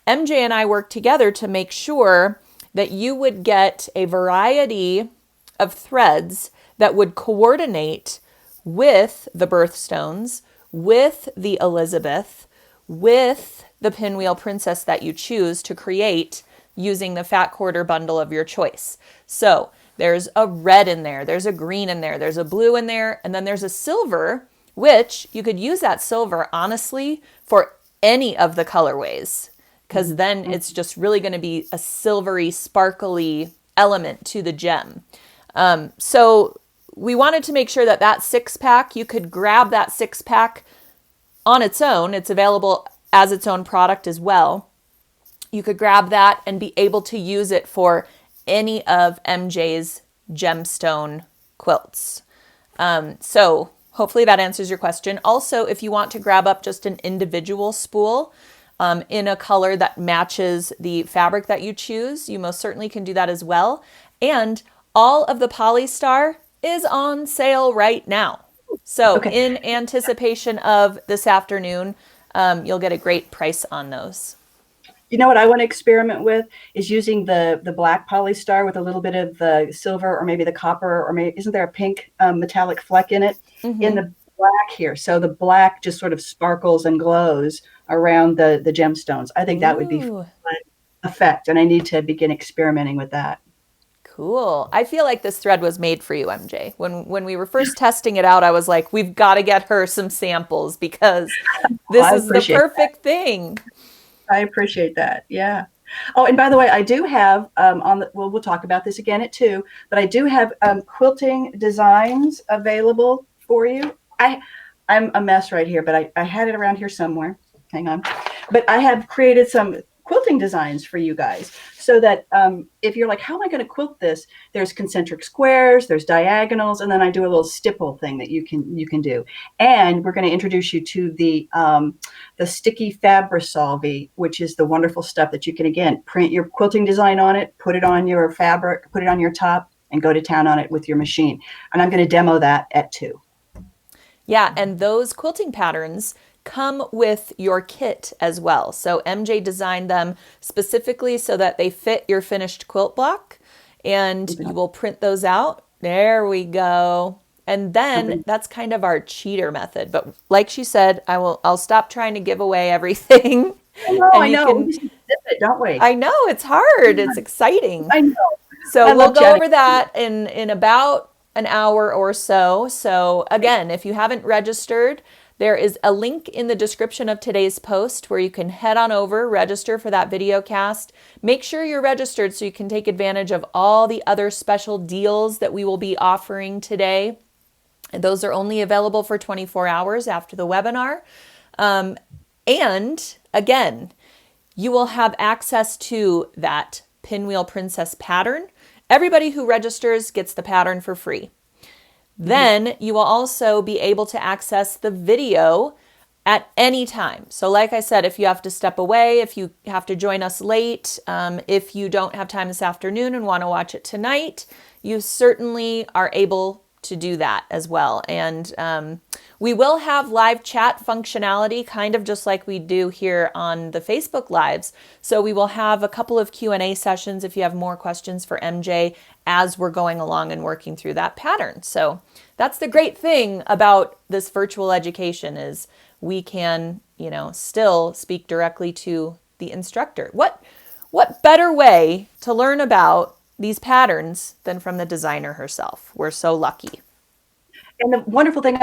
MJ and I worked together to make sure that you would get a variety of threads that would coordinate with the birthstones, with the Elizabeth, with the Pinwheel Princess that you choose to create using the fat quarter bundle of your choice. So there's a red in there, there's a green in there, there's a blue in there, and then there's a silver, which you could use that silver, honestly, for any of the colorways, because then it's just really going to be a silvery, sparkly element to the gem. So we wanted to make sure that that 6-pack, you could grab that 6-pack on its own. It's available as its own product as well. You could grab that and be able to use it for any of MJ's gemstone quilts. So hopefully that answers your question. Also, if you want to grab up just an individual spool in a color that matches the fabric that you choose, you most certainly can do that as well. And all of the Polystar is on sale right now. So Okay. in anticipation of this afternoon, you'll get a great price on those. You know what I want to experiment with is using the black polystar with a little bit of the silver or maybe the copper, or maybe isn't there a pink metallic fleck in it, in the black here? So the black just sort of sparkles and glows around the gemstones. I think that would be Ooh, fun effect, and I need to begin experimenting with that. cool. I feel like this thread was made for you, MJ. When we were first testing it out, I was like, we've got to get her some samples because this I is the appreciate perfect thing. I appreciate that. Yeah. Oh, and by the way, I do have on the, well, we'll talk about this again at 2, but I do have quilting designs available for you. I'm a mess right here, but I had it around here somewhere. Hang on. But I have created some quilting designs for you guys so that if you're like, how am I going to quilt this? There's concentric squares, there's diagonals, and then I do a little stipple thing that you can do. And we're going to introduce you to the sticky Fabrisolvi, which is the wonderful stuff that you can, again, print your quilting design on it, put it on your fabric, put it on your top, and go to town on it with your machine. And I'm going to demo that at 2. Yeah, and those quilting patterns come with your kit as well. So MJ designed them specifically so that they fit your finished quilt block, and you will print those out. There we go. And then that's kind of our cheater method. But like she said, I'll stop trying to give away everything. And I you know. can, We just zip it, don't we? I know it's hard. It's exciting. I know. So I we'll love go chatting. over that in about an hour or so. So again, if you haven't registered, there is a link in the description of today's post where you can head on over, register for that video cast. Make sure you're registered so you can take advantage of all the other special deals that we will be offering today. And those are only available for 24 hours after the webinar. And again, you will have access to that Pinwheel Princess pattern. Everybody who registers gets the pattern for free. Then you will also be able to access the video at any time. So like I said, if you have to step away, if you have to join us late, if you don't have time this afternoon and want to watch it tonight, you certainly are able to do that as well. And we will have live chat functionality, kind of just like we do here on the Facebook Lives. So we will have a couple of Q&A sessions if you have more questions for MJ as we're going along and working through that pattern. So that's the great thing about this virtual education is we can, still speak directly to the instructor. What better way to learn about these patterns than from the designer herself? We're so lucky. And the wonderful thing,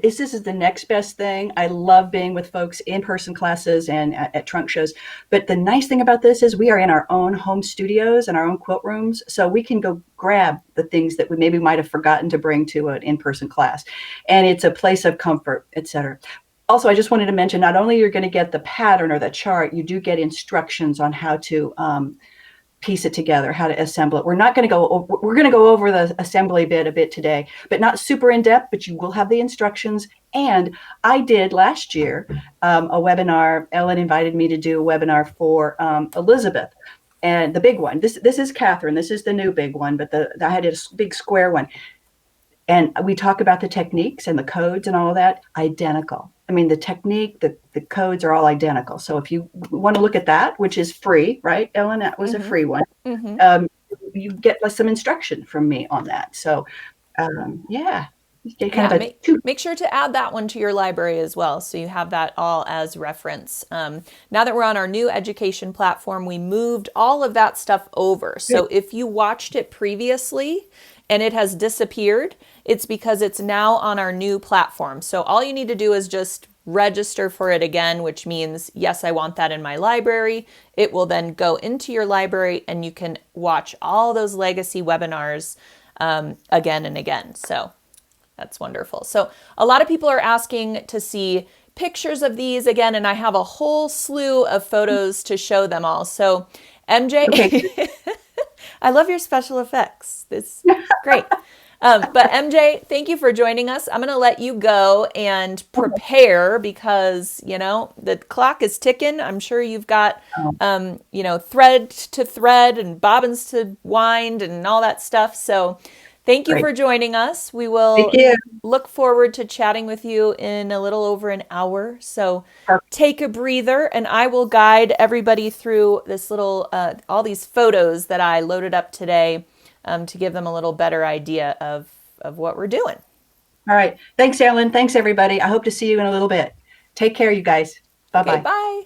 this is the next best thing. I love being with folks in person classes and at trunk shows. But the nice thing about this is we are in our own home studios and our own quilt rooms. So we can go grab the things that we maybe might have forgotten to bring to an in-person class. And it's a place of comfort, etc. Also, I just wanted to mention, not only you're going to get the pattern or the chart, you do get instructions on how to piece it together, how to assemble it. We're going to go over the assembly bit a bit today, but not super in depth, but you will have the instructions. And I did last year a webinar. Ellen invited me to do a webinar for Elizabeth, and the big one. This is Catherine. This is the new big one, but I had a big square one. And we talk about the techniques and the codes and all of that, identical. I mean, the technique, the codes are all identical. So if you want to look at that, which is free, right, Ellen? That was a free one. You get some instruction from me on that. So, yeah. Make sure to add that one to your library as well, so you have that all as reference. Now that we're on our new education platform, we moved all of that stuff over. So if you watched it previously and it has disappeared, it's because it's now on our new platform. So all you need to do is just register for it again, which means, yes, I want that in my library. It will then go into your library and you can watch all those legacy webinars again and again. So that's wonderful. So a lot of people are asking to see pictures of these again, and I have a whole slew of photos to show them all. So MJ, okay. I love your special effects. This is great. But MJ, thank you for joining us. I'm going to let you go and prepare because, the clock is ticking. I'm sure you've got, thread to thread and bobbins to wind and all that stuff. So thank you for joining us. We will look forward to chatting with you in a little over an hour. So take a breather, and I will guide everybody through this little, all these photos that I loaded up today to give them a little better idea of what we're doing. All right. Thanks, Ellen. Thanks, everybody. I hope to see you in a little bit. Take care, you guys. Bye-bye. Okay, bye.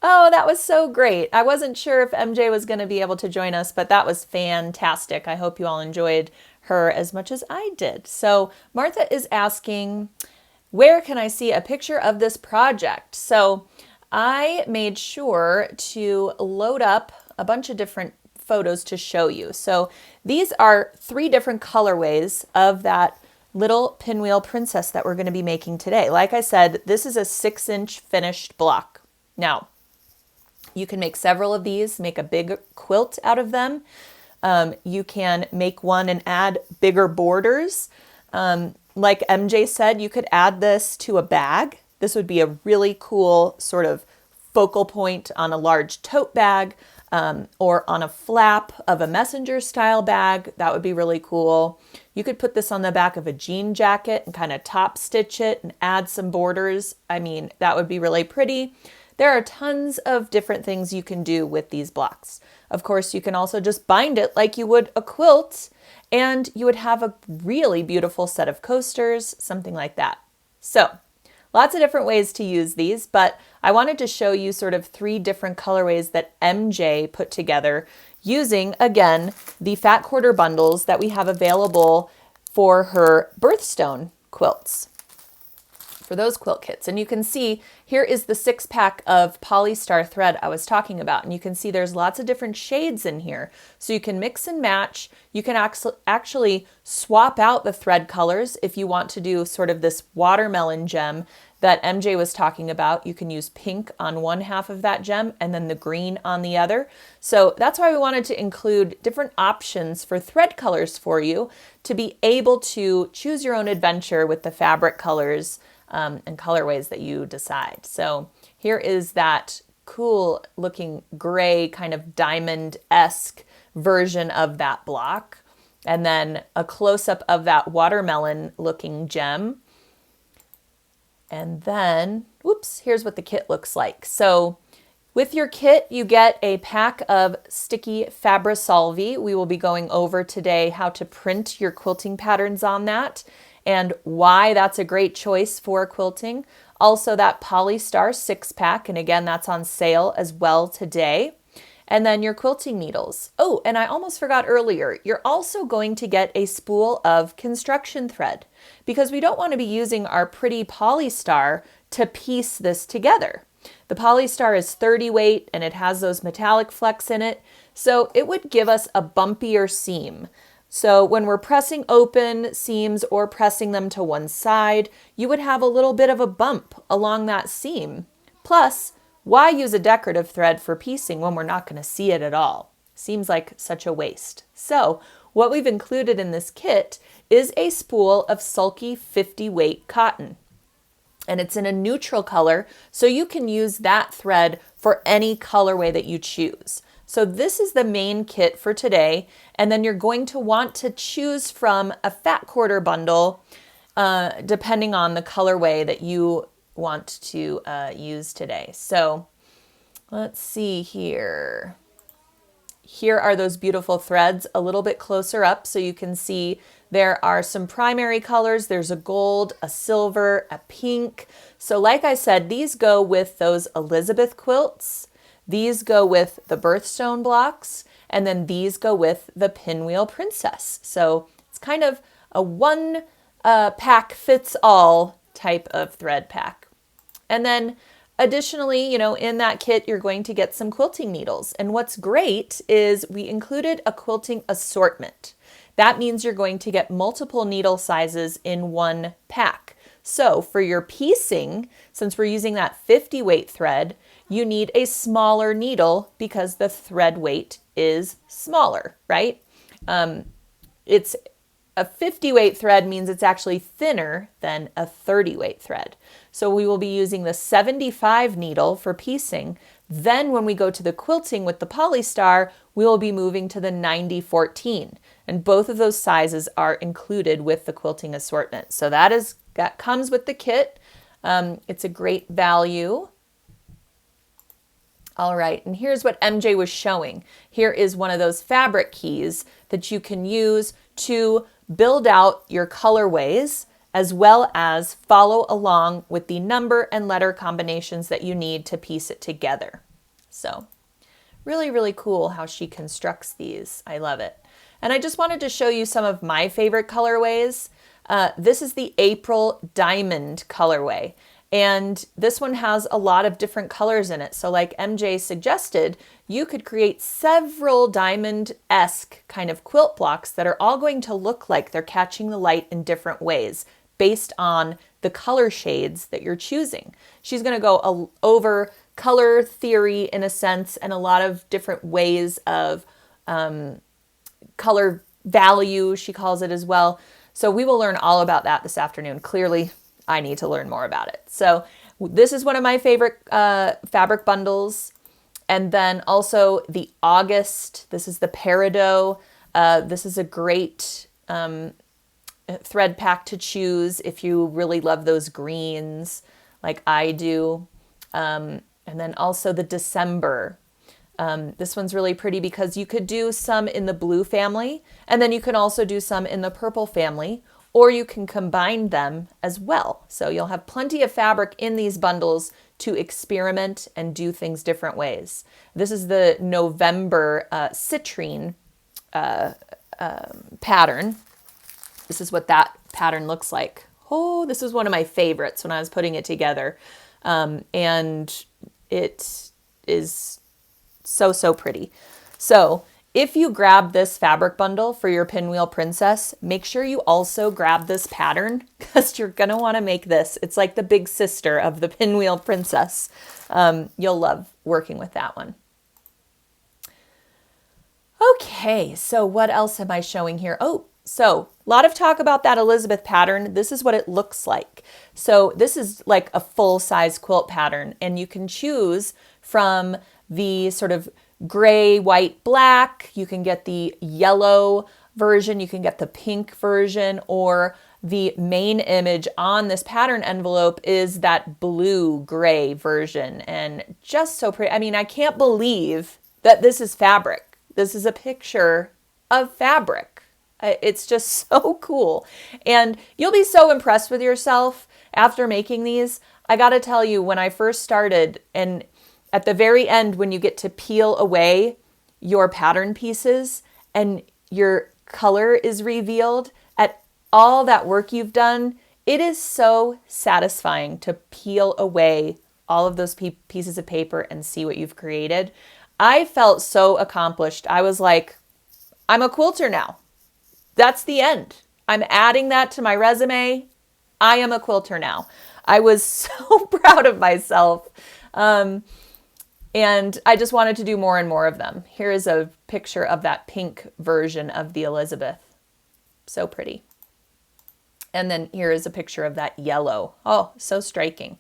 Oh, that was so great. I wasn't sure if MJ was going to be able to join us, but that was fantastic. I hope you all enjoyed her as much as I did. So Martha is asking, where can I see a picture of this project? So I made sure to load up a bunch of different photos to show you. So these are 3 different colorways of that little pinwheel princess that we're going to be making today. Like I said, this is a 6-inch finished block. Now, you can make several of these, make a big quilt out of them. You can make one and add bigger borders. Like MJ said, you could add this to a bag. This would be a really cool sort of focal point on a large tote bag, or on a flap of a messenger style bag. That would be really cool. You could put this on the back of a jean jacket and kind of top stitch it and add some borders. I mean, that would be really pretty. There are tons of different things you can do with these blocks. Of course, you can also just bind it like you would a quilt, and you would have a really beautiful set of coasters, something like that. So, lots of different ways to use these, but I wanted to show you sort of 3 different colorways that MJ put together using, again, the fat quarter bundles that we have available for her birthstone quilts, for those quilt kits. And you can see here is the 6-pack of polystar thread I was talking about. And you can see there's lots of different shades in here. So you can mix and match. You can actually swap out the thread colors if you want to do sort of this watermelon gem that MJ was talking about. You can use pink on one half of that gem and then the green on the other. So that's why we wanted to include different options for thread colors for you to be able to choose your own adventure with the fabric colors and colorways that you decide. So here is that cool looking gray kind of diamond-esque version of that block. And then a close-up of that watermelon looking gem. And then, whoops, here's what the kit looks like. So with your kit, you get a pack of sticky Fabri-Solvi. We will be going over today how to print your quilting patterns on that and why that's a great choice for quilting. Also that Polystar 6-pack, and again, that's on sale as well today. And then your quilting needles. Oh, and I almost forgot earlier, you're also going to get a spool of construction thread because we don't want to be using our pretty Polystar to piece this together. The Polystar is 30 weight and it has those metallic flecks in it, so it would give us a bumpier seam. So when we're pressing open seams or pressing them to one side, you would have a little bit of a bump along that seam. Plus, why use a decorative thread for piecing when we're not going to see it at all? Seems like such a waste. So what we've included in this kit is a spool of sulky 50 weight cotton. And it's in a neutral color, so you can use that thread for any colorway that you choose. So this is the main kit for today, and then you're going to want to choose from a fat quarter bundle depending on the colorway that you want to use today. So let's see here. Here are those beautiful threads a little bit closer up so you can see there are some primary colors. There's a gold, a silver, a pink. So like I said, these go with those Elizabeth quilts. These go with the birthstone blocks, and then these go with the Pinwheel Princess. So it's kind of a one pack fits all type of thread pack. And then additionally, in that kit, you're going to get some quilting needles. And what's great is we included a quilting assortment. That means you're going to get multiple needle sizes in one pack. So for your piecing, since we're using that 50 weight thread, you need a smaller needle because the thread weight is smaller, right? It's a 50 weight thread means it's actually thinner than a 30 weight thread. So we will be using the 75 needle for piecing. Then when we go to the quilting with the Polystar, we will be moving to the 90-14. And both of those sizes are included with the quilting assortment. So that comes with the kit. It's a great value. All right, and here's what MJ was showing. Here is one of those fabric keys that you can use to build out your colorways as well as follow along with the number and letter combinations that you need to piece it together. So really, really cool how she constructs these. I love it. And I just wanted to show you some of my favorite colorways. This is the April Diamond colorway. And this one has a lot of different colors in it. So like MJ suggested, you could create several diamond-esque kind of quilt blocks that are all going to look like they're catching the light in different ways based on the color shades that you're choosing. She's going to go over color theory in a sense and a lot of different ways of color value, she calls it as well. So we will learn all about that this afternoon. Clearly, I need to learn more about it. So this is one of my favorite fabric bundles. And then also the August, this is the Peridot. This is a great thread pack to choose if you really love those greens like I do. And then also the December. This one's really pretty because you could do some in the blue family, and then you can also do some in the purple family, or you can combine them as well. So you'll have plenty of fabric in these bundles to experiment and do things different ways. This is the November citrine pattern. This is what that pattern looks like. Oh, this is one of my favorites when I was putting it together. And it is so, so pretty. So if you grab this fabric bundle for your Pinwheel Princess, make sure you also grab this pattern because you're going to want to make this. It's like the big sister of the Pinwheel Princess. You'll love working with that one. Okay, so what else am I showing here? Oh, so a lot of talk about that Elizabeth pattern. This is what it looks like. So this is like a full-size quilt pattern, and you can choose from the sort of gray, white, black. You can get the yellow version. You can get the pink version, or the main image on this pattern envelope is that blue gray version, and just so pretty. I mean, I can't believe that this is fabric. This is a picture of fabric. It's just so cool. And you'll be so impressed with yourself after making these. I got to tell you, when I first started, and at the very end, when you get to peel away your pattern pieces and your color is revealed at all that work you've done, it is so satisfying to peel away all of those pieces of paper and see what you've created. I felt so accomplished. I was like, I'm a quilter now. That's the end. I'm adding that to my resume. I am a quilter now. I was so proud of myself. And I just wanted to do more and more of them. Here is a picture of that pink version of the Elizabeth. So pretty. And then here is a picture of that yellow. Oh, so striking.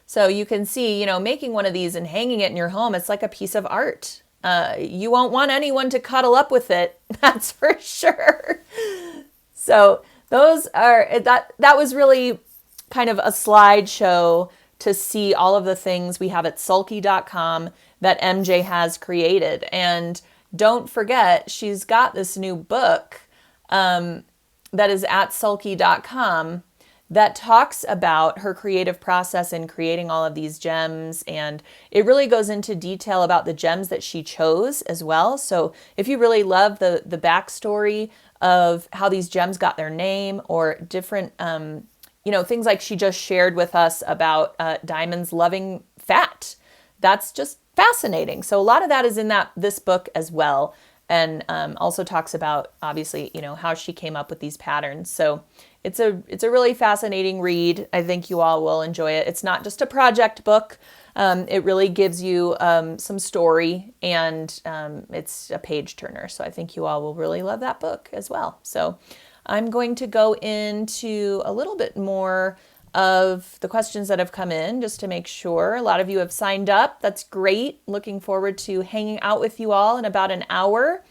So you can see, you know, making one of these and hanging it in your home, it's like a piece of art. You won't want anyone to cuddle up with it. That's for sure. So those are, that was really kind of a slideshow to see all of the things we have at sulky.com that MJ has created. And don't forget, she's got this new book that is at sulky.com that talks about her creative process in creating all of these gems. And it really goes into detail about the gems that she chose as well. So if you really love the backstory of how these gems got their name, or different, you know, things like she just shared with us about diamonds loving fat, that's just fascinating. So a lot of that is in this book as well. And also talks about, obviously, you know, how she came up with these patterns. So it's a really fascinating read. I think you all will enjoy it. It's not just a project book. It really gives you some story, and it's a page turner. So I think you all will really love that book as well. So I'm going to go into a little bit more of the questions that have come in just to make sure. A lot of you have signed up. That's great. Looking forward to hanging out with you all in about an hour.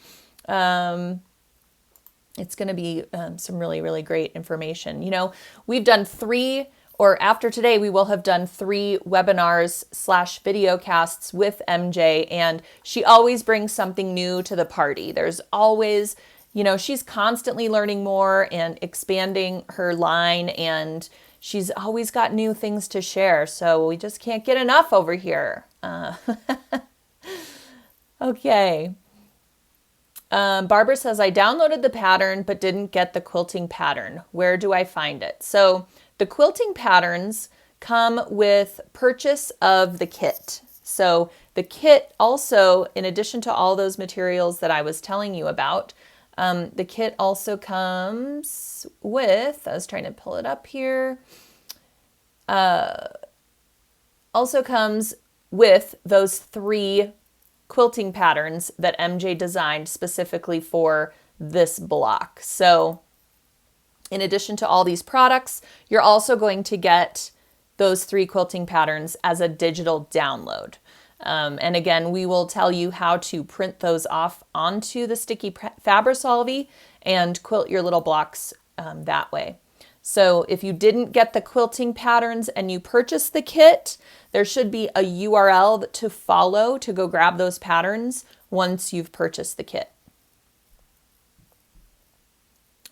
It's going to be some really, really great information. You know, we've done 3, or after today, we will have done 3 webinars / videocasts with MJ, and she always brings something new to the party. There's always, you know, she's constantly learning more and expanding her line, and she's always got new things to share. So we just can't get enough over here. Okay. Barbara says, I downloaded the pattern but didn't get the quilting pattern. Where do I find it? So the quilting patterns come with purchase of the kit. So the kit also, in addition to all those materials that I was telling you about, the kit also comes with, I was trying to pull it up here, also comes with those 3 quilting patterns that MJ designed specifically for this block. So in addition to all these products, you're also going to get those 3 quilting patterns as a digital download. And again, we will tell you how to print those off onto the sticky Fabrisolve and quilt your little blocks that way. So if you didn't get the quilting patterns and you purchased the kit, there should be a URL to follow to go grab those patterns once you've purchased the kit.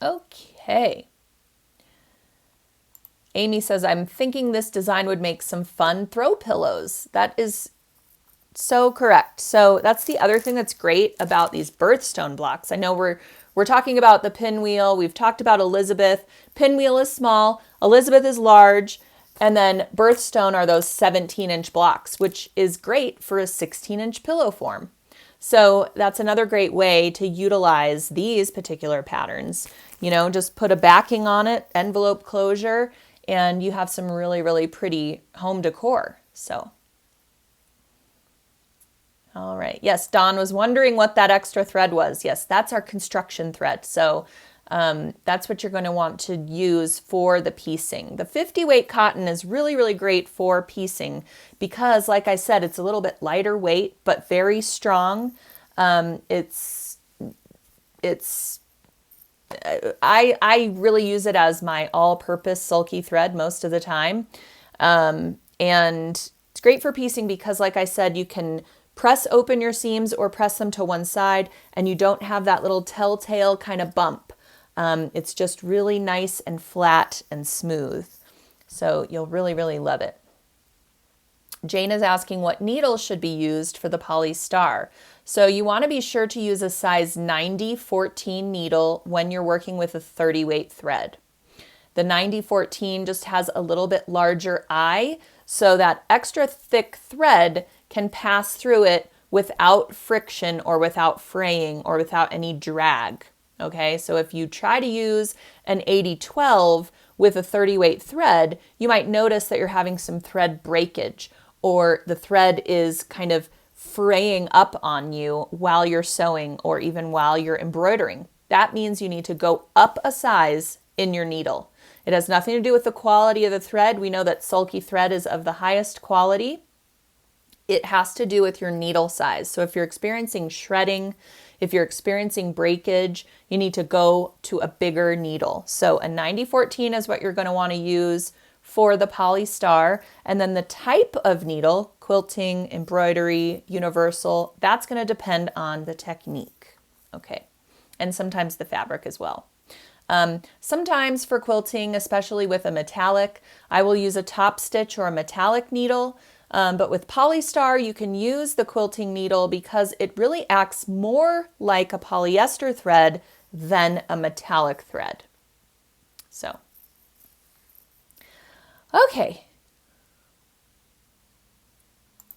Okay. Amy says, I'm thinking this design would make some fun throw pillows. That is so correct. So that's the other thing that's great about these birthstone blocks. I know we're talking about the pinwheel. We've talked about Elizabeth. Pinwheel is small. Elizabeth is large. And then birthstone are those 17-inch blocks, which is great for a 16-inch pillow form. So that's another great way to utilize these particular patterns. You know, just put a backing on it, envelope closure, and you have some really, really pretty home decor. So, all right. Yes, Dawn was wondering what that extra thread was. Yes, that's our construction thread. So that's what you're going to want to use for the piecing. The 50 weight cotton is really, really great for piecing because, like I said, it's a little bit lighter weight, but very strong. I really use it as my all-purpose sulky thread most of the time. And it's great for piecing because, like I said, you can press open your seams or press them to one side and you don't have that little telltale kind of bump It's just really nice and flat and smooth. So you'll really, really love it. Jane is asking what needle should be used for the Poly Star. So you want to be sure to use a size 90-14 needle when you're working with a 30 weight thread. The 90-14 just has a little bit larger eye, so that extra thick thread can pass through it without friction or without fraying or without any drag. Okay, so if you try to use an 80-12 with a 30 weight thread, you might notice that you're having some thread breakage, or the thread is kind of fraying up on you while you're sewing or even while you're embroidering. That means you need to go up a size in your needle. It has nothing to do with the quality of the thread. We know that sulky thread is of the highest quality. It has to do with your needle size. So if you're experiencing shredding, if you're experiencing breakage, you need to go to a bigger needle. So a 90-14 is what you're going to want to use for the Poly Star. And then the type of needle, quilting, embroidery, universal, that's going to depend on the technique. Okay. And sometimes the fabric as well. Sometimes for quilting, especially with a metallic, I will use a top stitch or a metallic needle. But with Poly Star, you can use the quilting needle because it really acts more like a polyester thread than a metallic thread. So, okay.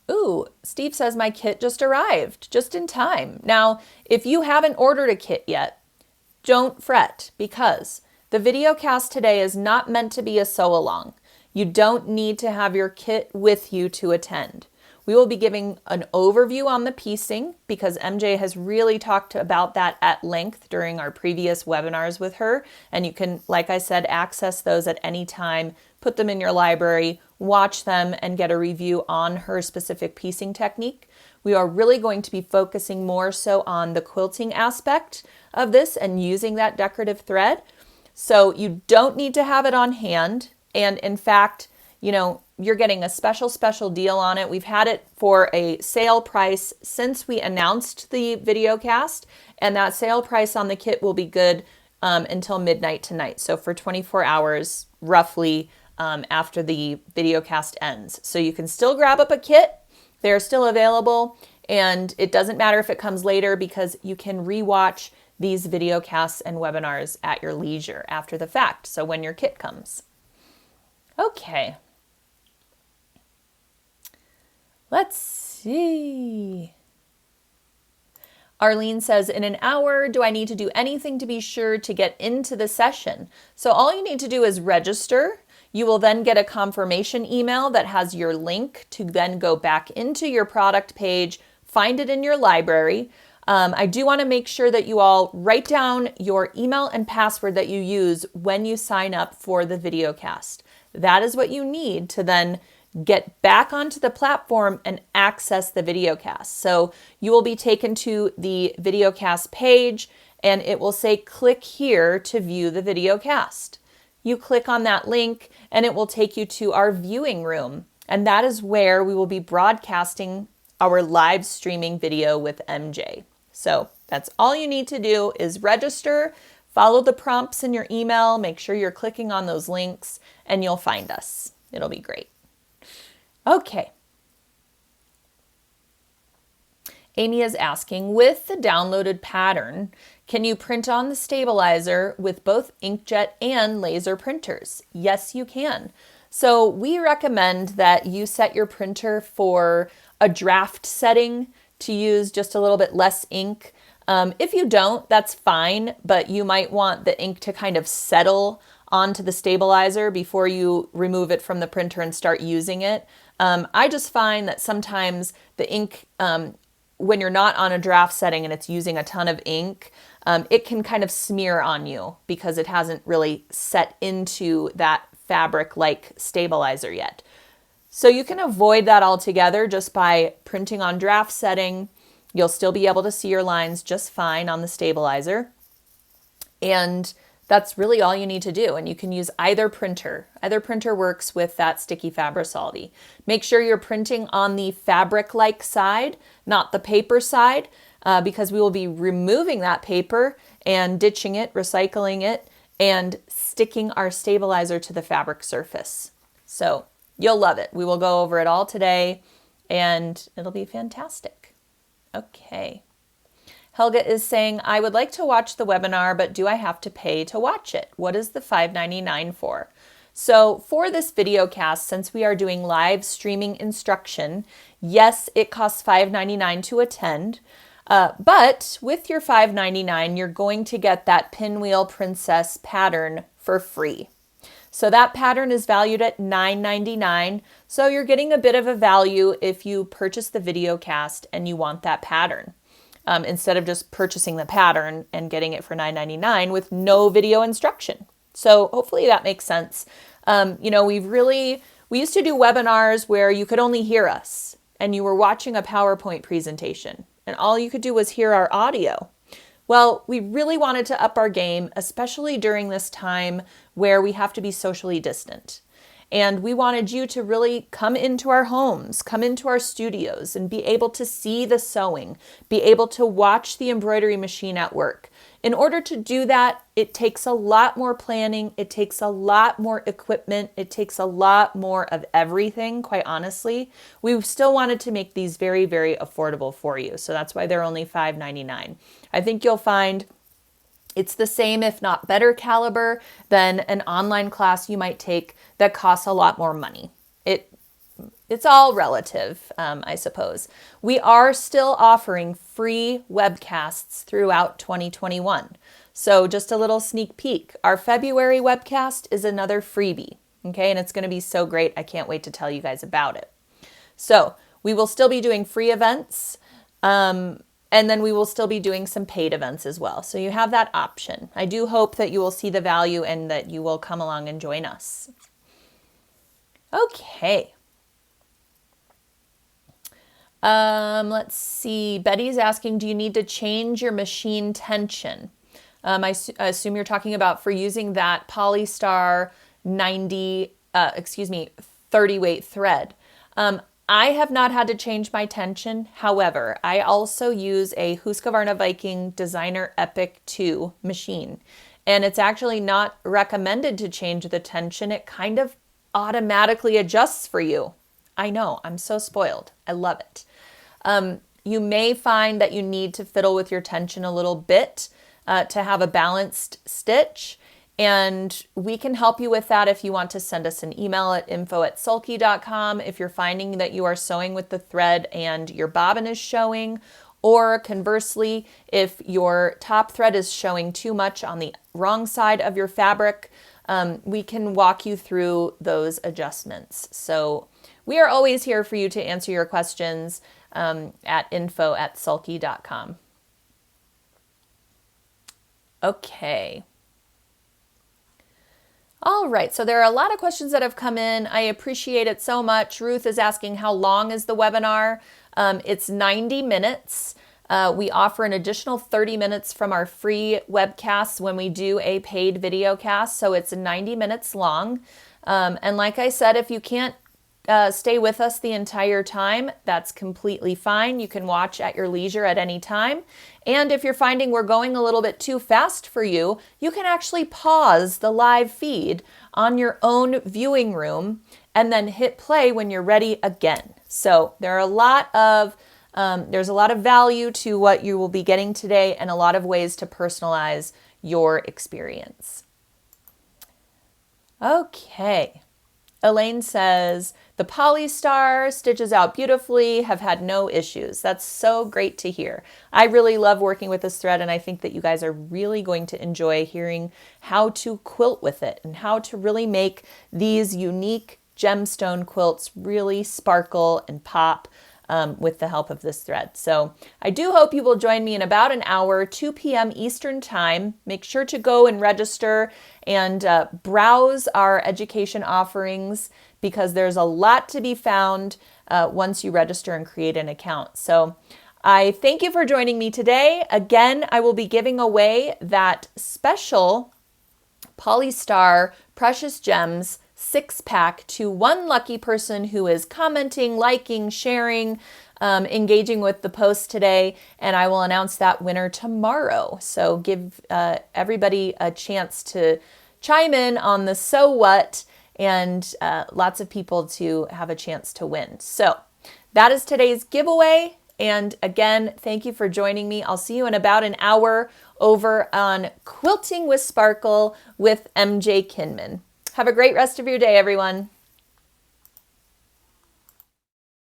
Ooh, Steve says my kit just arrived, just in time. Now, if you haven't ordered a kit yet, don't fret, because the video cast today is not meant to be a sew-along. You don't need to have your kit with you to attend. We will be giving an overview on the piecing because MJ has really talked about that at length during our previous webinars with her. And you can, like I said, access those at any time, put them in your library, watch them, and get a review on her specific piecing technique. We are really going to be focusing more so on the quilting aspect of this and using that decorative thread. So you don't need to have it on hand. And in fact, you know, you're getting a special deal on it. We've had it for a sale price since we announced the video cast, and that sale price on the kit will be good until midnight tonight. So for 24 hours, roughly, after the video cast ends. So you can still grab up a kit. They're still available, and it doesn't matter if it comes later because you can rewatch these video casts and webinars at your leisure after the fact. So when your kit comes. Okay. Let's see. Arlene says, in an hour, do I need to do anything to be sure to get into the session? So all you need to do is register. You will then get a confirmation email that has your link to then go back into your product page, find it in your library. I do want to make sure that you all write down your email and password that you use when you sign up for the video cast. That is what you need to then get back onto the platform and access the video cast. So you will be taken to the video cast page and it will say click here to view the video cast. You click on that link and it will take you to our viewing room. And that is where we will be broadcasting our live streaming video with MJ. So that's all you need to do is register, follow the prompts in your email, make sure you're clicking on those links, and you'll find us. It'll be great. Okay. Amy is asking, with the downloaded pattern, can you print on the stabilizer with both inkjet and laser printers? Yes, you can. So we recommend that you set your printer for a draft setting to use just a little bit less ink. If you don't, that's fine, but you might want the ink to kind of settle onto the stabilizer before you remove it from the printer and start using it. I just find that sometimes the ink, when you're not on a draft setting and it's using a ton of ink, it can kind of smear on you because it hasn't really set into that fabric-like stabilizer yet. So you can avoid that altogether just by printing on draft setting. You'll still be able to see your lines just fine on the stabilizer. And that's really all you need to do. And you can use either printer. Either printer works with that sticky Fabrisoldi. Make sure you're printing on the fabric-like side, not the paper side. because we will be removing that paper and ditching it, recycling it, and sticking our stabilizer to the fabric surface. So you'll love it. We will go over it all today and it'll be fantastic. Okay. Helga is saying, I would like to watch the webinar, but do I have to pay to watch it? What is the $5.99 for? So for this video cast, since we are doing live streaming instruction, yes, it costs $5.99 to attend, but with your $5.99, you're going to get that Pinwheel Princess Pattern for free. So that pattern is valued at $9.99. So you're getting a bit of a value if you purchase the video cast and you want that pattern. Instead of just purchasing the pattern and getting it for $9.99 with no video instruction. So hopefully that makes sense. You know, we used to do webinars where you could only hear us and you were watching a PowerPoint presentation and all you could do was hear our audio. Well, we really wanted to up our game, especially during this time where we have to be socially distant. And we wanted you to really come into our homes, come into our studios and be able to see the sewing, be able to watch the embroidery machine at work. In order to do that, it takes a lot more planning. It takes a lot more equipment. It takes a lot more of everything, quite honestly. We still wanted to make these very, very affordable for you. So that's why they're only $5.99. I think you'll find it's the same, if not better caliber than an online class you might take that costs a lot more money. It's all relative, I suppose. We are still offering free webcasts throughout 2021. So just a little sneak peek. Our February webcast is another freebie, okay? And it's going to be so great. I can't wait to tell you guys about it. So we will still be doing free events. And then we will still be doing some paid events as well. So you have that option. I do hope that you will see the value and that you will come along and join us. Okay. Let's see. Betty's asking, do you need to change your machine tension? I assume you're talking about for using that Polystar 30 weight thread. I have not had to change my tension. However, I also use a Husqvarna Viking Designer Epic 2 machine. And it's actually not recommended to change the tension. It kind of automatically adjusts for you. I know, I'm so spoiled. I love it. You may find that you need to fiddle with your tension a little bit to have a balanced stitch. And we can help you with that if you want to send us an email at info@sulky.com if you're finding that you are sewing with the thread and your bobbin is showing, or conversely, if your top thread is showing too much on the wrong side of your fabric, we can walk you through those adjustments. So we are always here for you to answer your questions at info@sulky.com. Okay. All right, so there are a lot of questions that have come in. I appreciate it so much. Ruth is asking, how long is the webinar? It's 90 minutes. We offer an additional 30 minutes from our free webcasts when we do a paid video cast, so it's 90 minutes long. And like I said, if you can't stay with us the entire time, that's completely fine. You can watch at your leisure at any time. And if you're finding we're going a little bit too fast for you, you can actually pause the live feed on your own viewing room and then hit play when you're ready again. So there are there's a lot of value to what you will be getting today and a lot of ways to personalize your experience. Okay. Elaine says, the Polystar stitches out beautifully, have had no issues. That's so great to hear. I really love working with this thread, and I think that you guys are really going to enjoy hearing how to quilt with it and how to really make these unique gemstone quilts really sparkle and pop with the help of this thread. So I do hope you will join me in about an hour, 2 p.m. Eastern Time. Make sure to go and register and browse our education offerings because there's a lot to be found once you register and create an account. So I thank you for joining me today. Again, I will be giving away that special Polystar Precious Gems 6-pack to one lucky person who is commenting, liking, sharing, engaging with the post today, and I will announce that winner tomorrow. So give everybody a chance to chime in on the so what, and lots of people to have a chance to win. So that is today's giveaway. And again, thank you for joining me. I'll see you in about an hour over on Quilting with Sparkle with MJ Kinman. Have a great rest of your day, everyone.